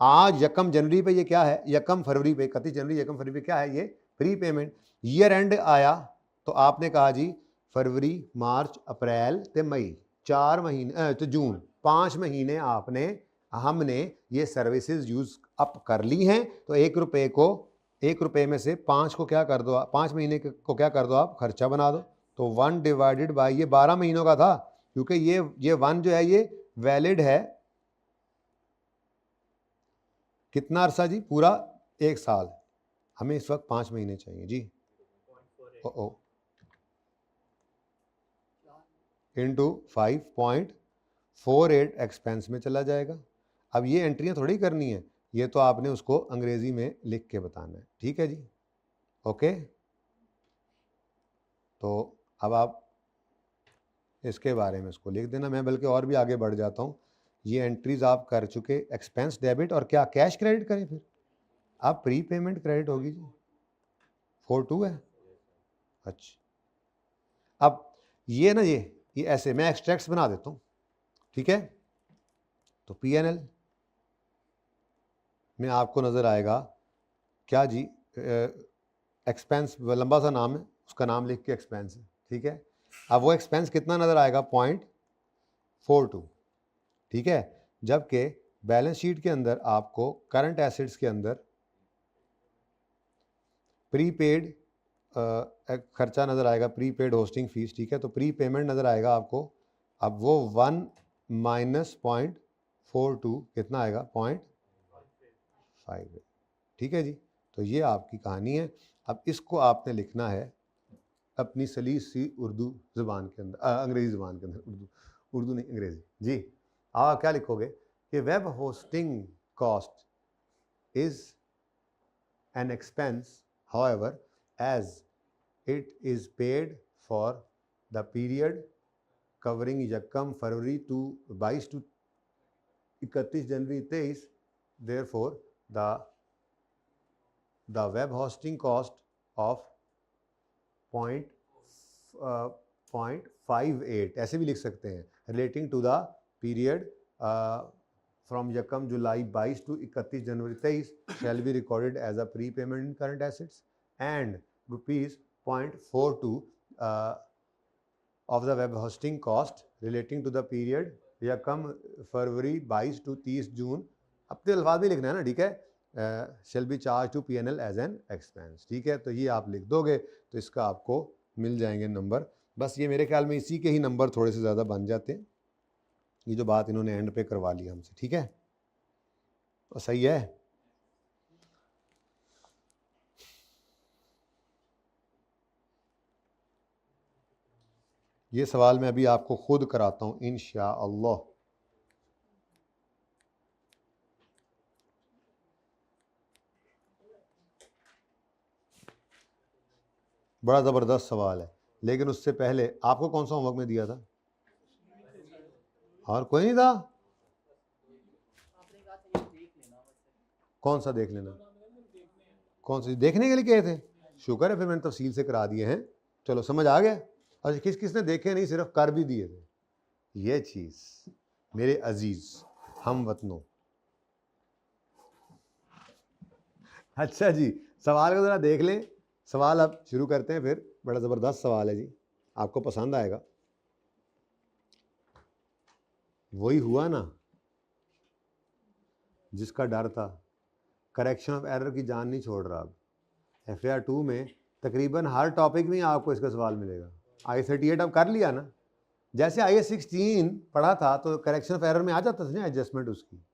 आज 1 जनवरी पे ये क्या है, 1 फरवरी पे, 31 जनवरी 1 फरवरी पे क्या है, ये प्री पेमेंट। ईयर एंड आया तो आपने कहा जी फरवरी मार्च अप्रैल ते मई 4 महीने तो जून 5 महीने आपने हमने ये सर्विसेज यूज अप कर ली हैं, तो 1 रुपये में से 5 को क्या कर दो, 5 महीने को क्या कर दो आप, खर्चा बना दो। तो 1 डिवाइडेड बाय, ये 12 महीनों का था, क्योंकि ये 1 जो है ये वैलिड है कितना अरसा जी, पूरा 1 साल। हमें इस वक्त 5 महीने चाहिए जी। ओ इंटू 5.48 एक्सपेंस में चला जाएगा। अब ये एंट्रियां थोड़ी करनी है, ये तो आपने उसको अंग्रेजी में लिख के बताना है, ठीक है जी, ओके। तो अब आप इसके बारे में इसको लिख देना, मैं बल्कि और भी आगे बढ़ जाता हूँ। ये एंट्रीज आप कर चुके, एक्सपेंस डेबिट और क्या कैश क्रेडिट करें, फिर आप प्री पेमेंट क्रेडिट होगी जी, 42 है। अच्छा अब ये ना ये ऐसे मैं एक्सट्रैक्ट्स बना देता हूँ, ठीक है। तो P&L में आपको नज़र आएगा क्या जी, एक्सपेंस लंबा सा नाम है, उसका नाम लिख के एक्सपेंस है, ठीक है। अब वो एक्सपेंस कितना नज़र आएगा, 0.42, ठीक है। जबकि बैलेंस शीट के अंदर आपको करंट एसेट्स के अंदर प्रीपेड खर्चा नज़र आएगा, प्रीपेड होस्टिंग फीस, ठीक है। तो प्री पेमेंट नज़र आएगा आपको, अब वो 1 माइनस 0.42 कितना आएगा, 0.5, ठीक है जी। तो ये आपकी कहानी है। अब इसको आपने लिखना है अपनी सलीस सी उर्दू ज़ुबान के अंदर, अंग्रेज़ी ज़ुबान के अंदर, उर्दू नहीं अंग्रेज़ी जी। आप क्या लिखोगे कि web hosting cost is an expense, however as it is paid for the period covering 1 February to 22 to 31 January 23, therefore the the web hosting cost of 0.58, ऐसे भी लिख सकते हैं, relating to the period from यकम July 22 to 31 January 23 shall be recorded as a prepayment in current assets and ₹0.42 of the web hosting cost relating to the period यकम फरवरी 22 to 30 जून, अपने अल्फाज में लिखना है ना, ठीक है, shall be charge to P&L as an expense, ठीक है। तो ये आप लिख दोगे तो इसका आपको मिल जाएंगे नंबर। बस ये मेरे ख्याल में इसी के ही नंबर थोड़े से ज़्यादा बन जाते हैं, ये जो बात इन्होंने एंड पे करवा ली हमसे, ठीक है, तो सही है। ये सवाल मैं अभी आपको खुद कराता हूँ इंशाअल्लाह। बड़ा ज़बरदस्त सवाल है, लेकिन उससे पहले आपको कौन सा होमवर्क में दिया था? और कोई नहीं था? कौन सा देख लेना? कौन सी देखने के लिए कहे थे? शुक्र है फिर मैंने तफसील से करा दिए हैं, चलो समझ आ गया। अच्छा, किस किसने देखे नहीं, सिर्फ कर भी दिए थे। ये चीज़ मेरे अजीज हम वतनों। अच्छा जी, सवाल को ज़रा देख लें। सवाल अब शुरू करते हैं फिर, बड़ा ज़बरदस्त सवाल है जी, आपको पसंद आएगा। वही हुआ ना जिसका डर था, करेक्शन ऑफ एरर की जान नहीं छोड़ रहा। अब FAR 2 में तकरीबन हर टॉपिक में आपको इसका सवाल मिलेगा। IAS 38 अब कर लिया ना, जैसे IAS 16 पढ़ा था तो करेक्शन ऑफ एरर में आ जाता था ना एडजस्टमेंट उसकी।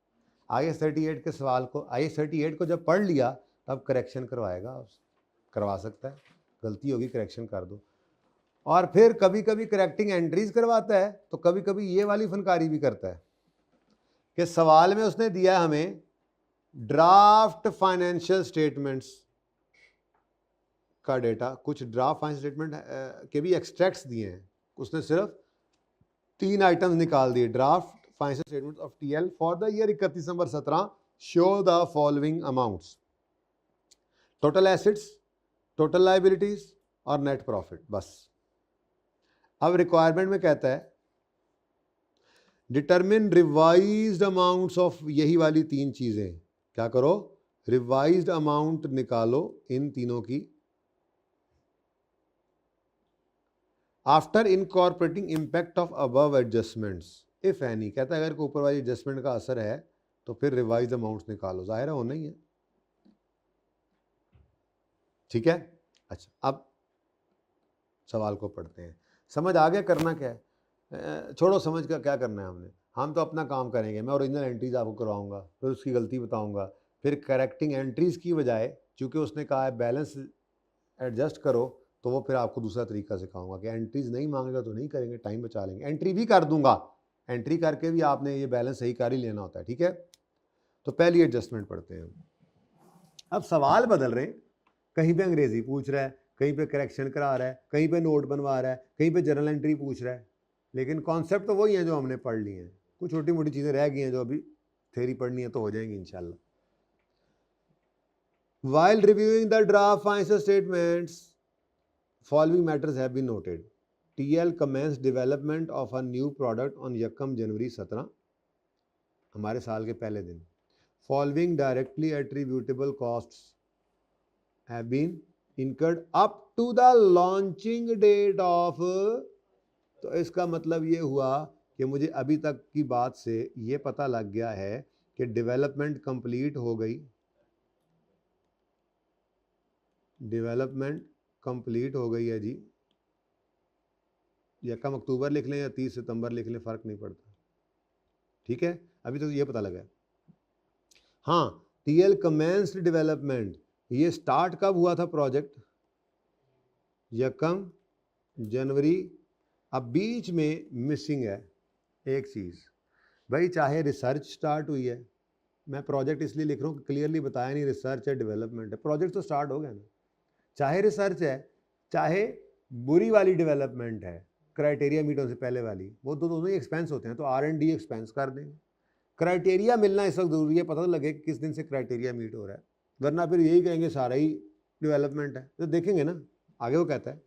IAS 38 के सवाल को, IAS 38 को जब पढ़ लिया तब करेक्शन करवाएगा, करवा सकता है, गलती होगी करेक्शन कर दो। और फिर कभी कभी करेक्टिंग एंट्रीज करवाता है, तो कभी कभी ये वाली फनकारी भी करता है कि सवाल में उसने दिया हमें ड्राफ्ट फाइनेंशियल स्टेटमेंट्स का डेटा, कुछ ड्राफ्ट फाइनेंशियल स्टेटमेंट के भी एक्सट्रैक्ट्स दिए हैं, उसने सिर्फ 3 आइटम्स निकाल दिए। Draft financial statements of TL for the year 31 December 17 show the following amounts, total assets, total liabilities और नेट प्रॉफिट, बस। अब रिक्वायरमेंट में कहता है डिटरमिन रिवाइज्ड अमाउंट्स ऑफ, यही वाली 3 चीजें, क्या करो, रिवाइज्ड अमाउंट निकालो इन तीनों की, after incorporating impact of above adjustments if any. कहता है अगर ऊपर वाली एडजस्टमेंट का असर है तो फिर रिवाइज अमाउंट्स निकालो, जाहिर है होना ही है, ठीक है। अच्छा, अब सवाल को पढ़ते हैं। समझ आ गया करना क्या है? छोड़ो समझ का क्या करना है हमने, हम तो अपना काम करेंगे। मैं ओरिजिनल एंट्रीज आपको करवाऊंगा, फिर उसकी गलती बताऊंगा, फिर करेक्टिंग एंट्रीज की बजाय चूंकि उसने कहा है बैलेंस एडजस्ट करो, तो वो फिर आपको दूसरा तरीका सिखाऊंगा कि एंट्रीज नहीं मांगेगा तो नहीं करेंगे, टाइम बचा लेंगे। एंट्री भी कर दूंगा, एंट्री करके भी आपने ये बैलेंस सही कर ही लेना होता है, ठीक है। तो पहली एडजस्टमेंट पढ़ते हैं। अब सवाल बदल रहे हैं, कहीं पे अंग्रेजी पूछ रहा है, कहीं पे करेक्शन करा रहा है, कहीं पे नोट बनवा रहा है, कहीं पे जर्नल एंट्री पूछ रहा है, लेकिन कॉन्सेप्ट तो वही है जो हमने पढ़ लिए हैं। कुछ छोटी मोटी चीज़ें रह गई हैं जो अभी थ्योरी पढ़नी है तो हो जाएंगी इंशाल्लाह। While reviewing the draft financial statements, following matters have been noted. TL commenced development of a new product on यकम जनवरी 17, हमारे साल के पहले दिन। Following directly attributable costs have been incurred up to the launching date of, तो इसका मतलब ये हुआ कि मुझे अभी तक की बात से ये पता लग गया है कि डेवलपमेंट कंप्लीट हो गई, डेवलपमेंट कंप्लीट हो गई है जी। यकम अक्टूबर लिख लें या 30 सितंबर लिख लें, फ़र्क नहीं पड़ता, ठीक है। अभी तो ये पता लगा है। हाँ, TL कमेंस्ड डेवलपमेंट, ये स्टार्ट कब हुआ था प्रोजेक्ट? यकम जनवरी। अब बीच में मिसिंग है एक चीज़ भाई, चाहे रिसर्च स्टार्ट हुई है, मैं प्रोजेक्ट इसलिए लिख रहा हूँ कि क्लियरली बताया नहीं रिसर्च है डेवलपमेंट है, प्रोजेक्ट तो स्टार्ट हो गया ना। चाहे रिसर्च है, चाहे बुरी वाली डेवलपमेंट है, क्राइटेरिया मीट होने से पहले वाली, वो दोनों ही एक्सपेंस होते हैं, तो R&D एक्सपेंस कर देंगे। क्राइटेरिया मिलना इस वक्त ज़रूरी है, पता तो लगे कि किस दिन से क्राइटेरिया मीट हो रहा है। वरना फिर यही कहेंगे सारा ही डेवलपमेंट है। तो देखेंगे ना आगे वो कहता है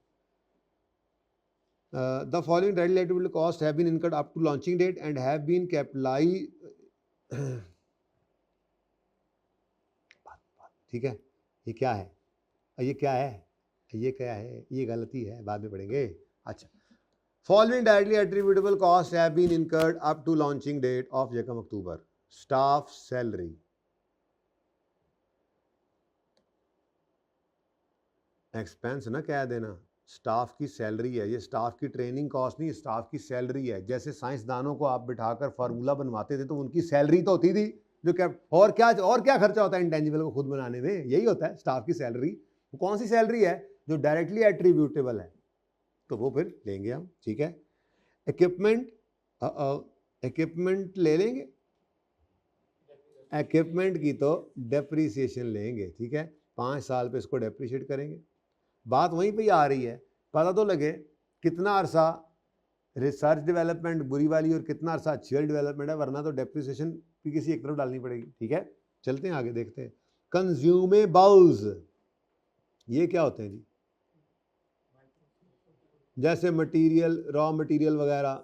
the following direct liability cost have been incurred up to launching date and have been capitalise. ठीक है, ये क्या है, ये क्या है, ये क्या है, ये गलती है, बाद में पढ़ेंगे। अच्छा, following directly attributable cost have been incurred up to launching date of यकम अक्टूबर। स्टाफ सैलरी, एक्सपेंस ना कह देना, स्टाफ की सैलरी है ये, स्टाफ की ट्रेनिंग कॉस्ट नहीं, स्टाफ की सैलरी है। जैसे साइंसदानों को आप बिठाकर फार्मूला बनवाते थे तो उनकी सैलरी तो होती थी जो क्या, और क्या खर्चा होता है इंटेंजिबल को खुद बनाने में, यही होता है स्टाफ की सैलरी। वो कौन सी सैलरी है जो डायरेक्टली एट्रीब्यूटेबल है, तो वो फिर लेंगे हम। ठीक है, इक्विपमेंट, इक्विपमेंट ले लेंगे, इक्विपमेंट की तो डेप्रीसिएशन लेंगे। ठीक है, 5 साल पे इसको डेप्रीशिएट करेंगे। बात वहीं पे आ रही है, पता तो लगे कितना अरसा रिसर्च डेवलपमेंट बुरी वाली और कितना अरसा अच्छी वाली डेवलपमेंट है, वरना तो डेप्रिसिएशन भी किसी एक तरफ डालनी पड़ेगी। ठीक है, चलते हैं आगे देखते हैं। कंज्यूमेबल्स, ये क्या होते हैं जी? जैसे मटेरियल, रॉ मटेरियल वगैरह।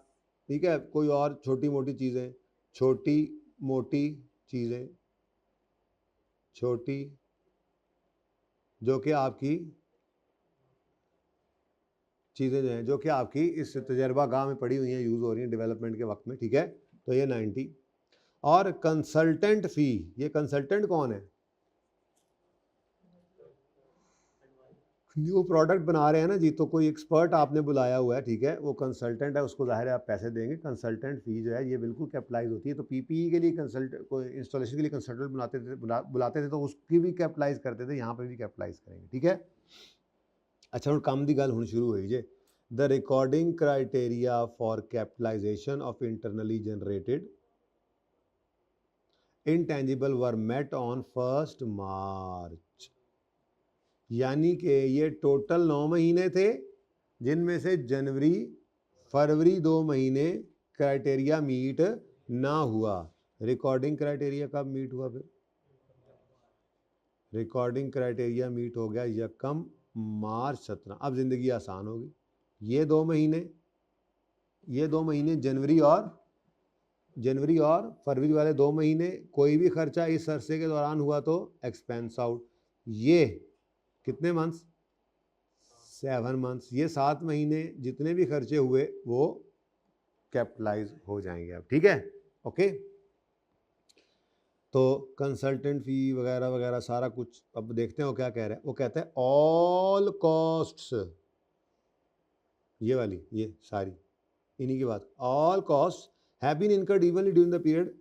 ठीक है, कोई और छोटी मोटी चीज़ें, छोटी मोटी चीज़ें, छोटी जो कि आपकी चीज़ें जो हैं, जो कि आपकी इस तजर्बा गाह में पड़ी हुई हैं, यूज़ हो रही हैं डेवलपमेंट के वक्त में। ठीक है, तो ये 90। और कंसल्टेंट फ़ी, ये कंसल्टेंट कौन है? न्यू प्रोडक्ट बना रहे हैं ना जी, तो कोई एक्सपर्ट आपने बुलाया हुआ है, ठीक है, वो कंसल्टेंट है, उसको जाहिर है आप पैसे देंगे। कंसल्टेंट फ़ी जो है ये बिल्कुल कैपिटलाइज होती है। तो पीपीई के लिए कंसल्टेंट, कोई इंस्टॉलेशन के लिए कंसल्टेंट बुलाते थे तो उसकी भी कैपिटलाइज करते थे, यहाँ पर भी कैपिटलाइज करेंगे। ठीक है, अच्छा हम काम की गल होनी शुरू हुई जे। The recording criteria for capitalisation of internally generated intangible were met on 1 March. यानी कि ये टोटल 9 महीने थे, जिनमें से जनवरी फरवरी 2 महीने क्राइटेरिया मीट ना हुआ। रिकॉर्डिंग क्राइटेरिया कब मीट हुआ? फिर रिकॉर्डिंग क्राइटेरिया मीट हो गया यकम मार्च 17। अब ज़िंदगी आसान होगी। ये 2 महीने, ये 2 महीने जनवरी और फरवरी वाले 2 महीने, कोई भी खर्चा इस अरसे के दौरान हुआ तो एक्सपेंस आउट। ये कितने मंथ्स? 7 मंथ्स। ये 7 महीने जितने भी खर्चे हुए वो कैपिटलाइज हो जाएंगे अब। ठीक है, ओके। तो कंसल्टेंट फ़ी वगैरह वगैरह सारा कुछ अब देखते हैं वो क्या कह रहे हैं। वो कहते हैं ऑल कॉस्ट्स, ये वाली, ये सारी इन्हीं की बात। All cost have been incurred evenly during the period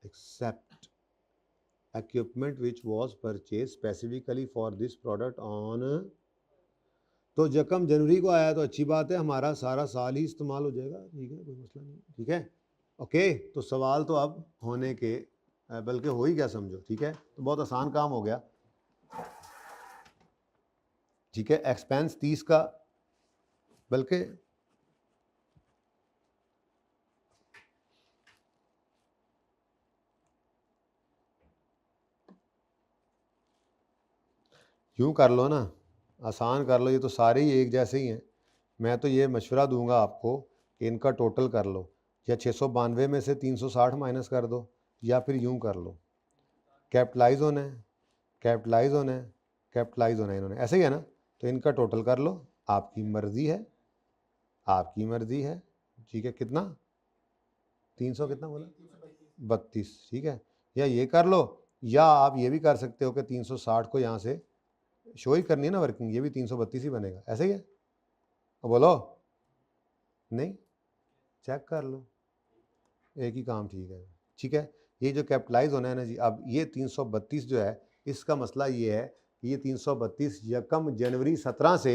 except equipment which was purchase specifically for this product on. तो यकम जनवरी को आया तो अच्छी बात है, हमारा सारा साल ही इस्तेमाल हो जाएगा। ठीक है, कोई मसला नहीं। ठीक है, ओके। तो सवाल तो अब होने के, बल्कि हो ही गया समझो। ठीक है, तो बहुत आसान काम हो गया। ठीक है, एक्सपेंस 30 का, बल्कि यूँ कर लो ना, आसान कर लो, ये तो सारे ही एक जैसे ही हैं। मैं तो ये मशवरा दूंगा आपको कि इनका टोटल कर लो, या 692 में से 360 माइनस कर दो, या फिर यूँ कर लो, कैपिटलाइज होना है, कैपिटलाइज होना है, कैपिटलाइज होना है इन्होंने, ऐसे ही है ना। तो इनका टोटल कर लो, आपकी मर्ज़ी है, आपकी मर्ज़ी है। ठीक है, कितना? 300 कितना बोला? 32। ठीक है, या ये कर लो, या आप ये भी कर सकते हो कि 360 को यहाँ से शो ही करनी है ना वर्किंग, ये भी 332 ही बनेगा। ऐसे ही है, बोलो नहीं, चेक कर लो, एक ही काम ठीक है। ठीक है, ये जो कैपिटलाइज होना है ना जी, अब ये 332 जो है, इसका मसला ये है कि ये 332 यकम जनवरी 17 से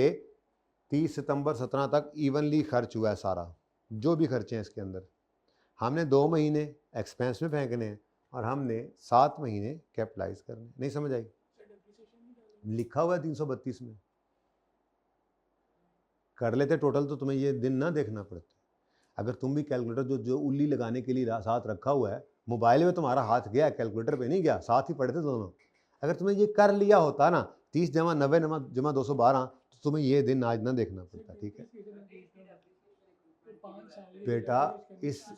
30 सितंबर 17 तक इवनली खर्च हुआ है सारा, जो भी खर्चे हैं इसके अंदर। हमने 2 महीने एक्सपेंस में फेंकने हैं और हमने 7 महीने कैपिटलाइज करने। नहीं समझ आई? लिखा हुआ है 332 में, कर लेते टोटल तो तुम्हें ये दिन ना देखना पड़ता। अगर तुम भी कैलकुलेटर जो उल्ली लगाने के लिए साथ रखा हुआ है, मोबाइल में तुम्हारा हाथ गया, कैलकुलेटर पे नहीं गया, साथ ही पढ़ते दोनों। अगर तुमने ये कर लिया होता ना 30 जमा 90 जमा 212, तो तुम्हें ये दिन आज ना देखना पड़ता। ठीक है बेटा,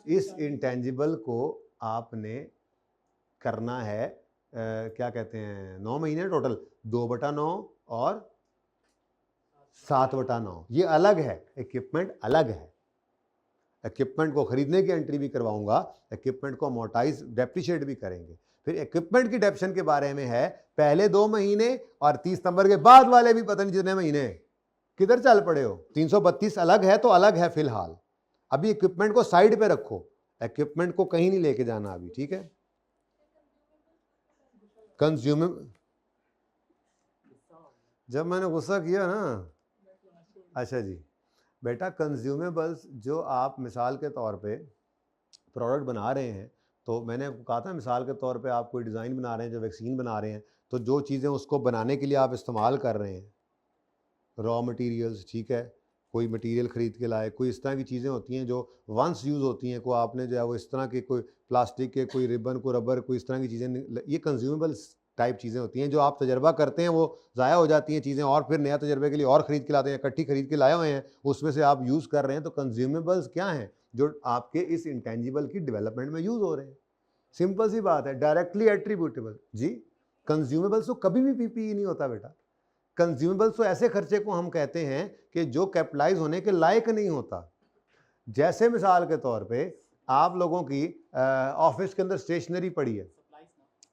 इस इंटेंजिबल को आपने करना है क्या कहते हैं 9 महीने टोटल, 2/9 और 7/9। ये अलग है, इक्विपमेंट अलग है। इक्विपमेंट को खरीदने की एंट्री भी करवाऊंगा, इक्विपमेंट को अमोर्टाइज डेप्रिशिएट भी करेंगे। फिर इक्विपमेंट की डेप्शन के बारे में है पहले 2 महीने और 30 सितंबर के बाद वाले भी पता नहीं जितने महीने। किधर चल पड़े हो? 332 अलग है तो अलग है फिलहाल। अभी इक्विपमेंट को साइड पे रखो, इक्विपमेंट को कहीं नहीं लेके जाना अभी। ठीक है, कंज्यूमेबल, जब मैंने गुस्सा किया ना, अच्छा जी बेटा, कंज्यूमेबल्स जो आप मिसाल के तौर पे प्रोडक्ट बना रहे हैं, तो मैंने कहा था मिसाल के तौर पे आप कोई डिज़ाइन बना रहे हैं, जो वैक्सीन बना रहे हैं, तो जो चीज़ें उसको बनाने के लिए आप इस्तेमाल कर रहे हैं, रॉ मटेरियल्स, ठीक है, कोई मटेरियल ख़रीद के लाए, कोई इस तरह की चीज़ें होती हैं जो वंस यूज़ होती हैं, को आपने जो है वो इस तरह के कोई प्लास्टिक के कोई रिबन को रबर कोई इस तरह की चीज़ें, ये कंज्यूमेबल्स टाइप चीज़ें होती हैं जो आप तजर्बा करते हैं, वो ज़ाया हो जाती हैं चीज़ें और फिर नया तजर्बे के लिए और ख़रीद के लाते हैं, इकट्ठी खरीद के लाए हुए हैं, उसमें से आप यूज़ कर रहे हैं। तो कंज्यूमेबल्स क्या हैं? जो आपके इस इंटेंजिबल की डेवलपमेंट में यूज़ हो रहे हैं। सिंपल सी बात है, डायरेक्टली एट्रीब्यूटेबल। जी, कंज्यूमेबल्स तो कभी भी पीपीई नहीं होता बेटा। कंज्यूमेबल्स तो ऐसे खर्चे को हम कहते हैं कि जो कैपिटलाइज होने के लायक नहीं होता। जैसे मिसाल के तौर पे आप लोगों की ऑफिस के अंदर स्टेशनरी पड़ी है,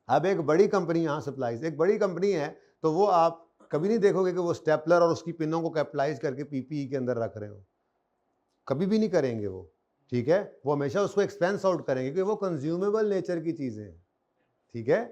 अब एक बड़ी कंपनी, यहाँ सप्लाईज एक बड़ी कंपनी है, तो वो आप कभी नहीं देखोगे कि वो स्टेपलर और उसकी पिनों को कैपिटलाइज करके पीपीई के अंदर रख रहे हो, कभी भी नहीं करेंगे वो। ठीक है, वो हमेशा उसको एक्सपेंस आउट करेंगे कि वो कंज्यूमेबल नेचर की चीज़ें हैं। ठीक है,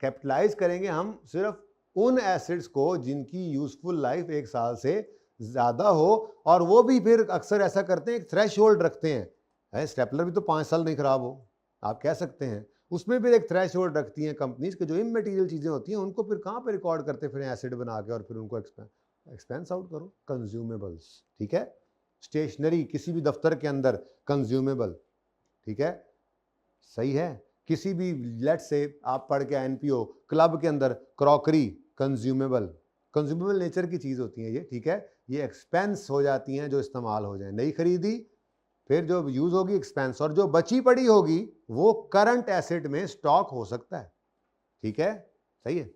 कैपिटलाइज करेंगे हम सिर्फ उन एसिड्स को जिनकी यूजफुल लाइफ 1 साल से ज़्यादा हो, और वो भी फिर अक्सर ऐसा करते हैं, एक थ्रेश होल्ड रखते हैं। स्टेपलर भी तो 5 साल नहीं ख़राब हो, आप कह सकते हैं, उसमें भी एक थ्रेश होल्ड रखती हैं कंपनीज के जो इमटेरियल चीज़ें होती हैं उनको फिर कहाँ पे रिकॉर्ड करते फिर एसिड बना के और फिर उनको एक्सपेंस आउट करो। कंज्यूमेबल्स, ठीक है, स्टेशनरी किसी भी दफ्तर के अंदर कंज्यूमेबल, ठीक है, सही है। किसी भी लेट से आप पढ़ के एनपीओ क्लब के अंदर क्रॉकरी कंज्यूमेबल नेचर की चीज़ होती है ये। ठीक है, ये एक्सपेंस हो जाती हैं जो इस्तेमाल हो जाए, नहीं खरीदी फिर जो यूज होगी एक्सपेंस, और जो बची पड़ी होगी वो करंट एसेट में स्टॉक हो सकता है। ठीक है, सही है।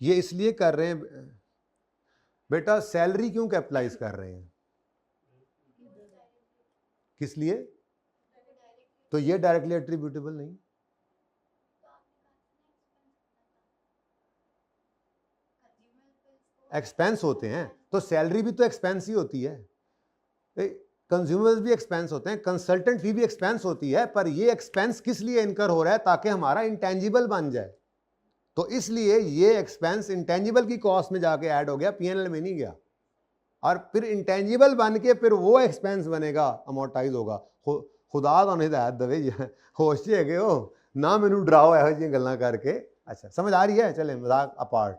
ये इसलिए कर रहे हैं बेटा, सैलरी क्यों कैपिटलाइज कर रहे हैं, किस लिए? तो ये डायरेक्टली एट्रीब्यूटेबल नहीं, एक्सपेंस होते हैं, तो सैलरी भी तो एक्सपेंस ही होती है, कंज्यूमर्स भी एक्सपेंस होते हैं, कंसल्टेंट फी भी एक्सपेंस होती है, पर ये एक्सपेंस किस लिए इनकर हो रहा है? ताकि हमारा इंटेंजिबल बन जाए। तो इसलिए ये एक्सपेंस इंटेंजिबल की कॉस्ट में जाके ऐड हो गया, पीएनएल में नहीं गया, और फिर इंटेंजिबल बन के फिर वो एक्सपेंस बनेगा, अमोर्टाइज होगा। खुदा तो नहीं हिदायत दवे, होश च है हो ना, मैनू डराओ ਇਹੋ ਜਿਹੀਆਂ गल्लां करके। अच्छा, समझ आ रही है? चले मजाक अपार्ट,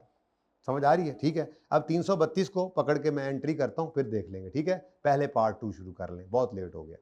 समझ आ रही है? ठीक है, अब 332 को पकड़ के मैं एंट्री करता हूँ, फिर देख लेंगे। ठीक है, पहले पार्ट 2 शुरू कर लें, बहुत लेट हो गया।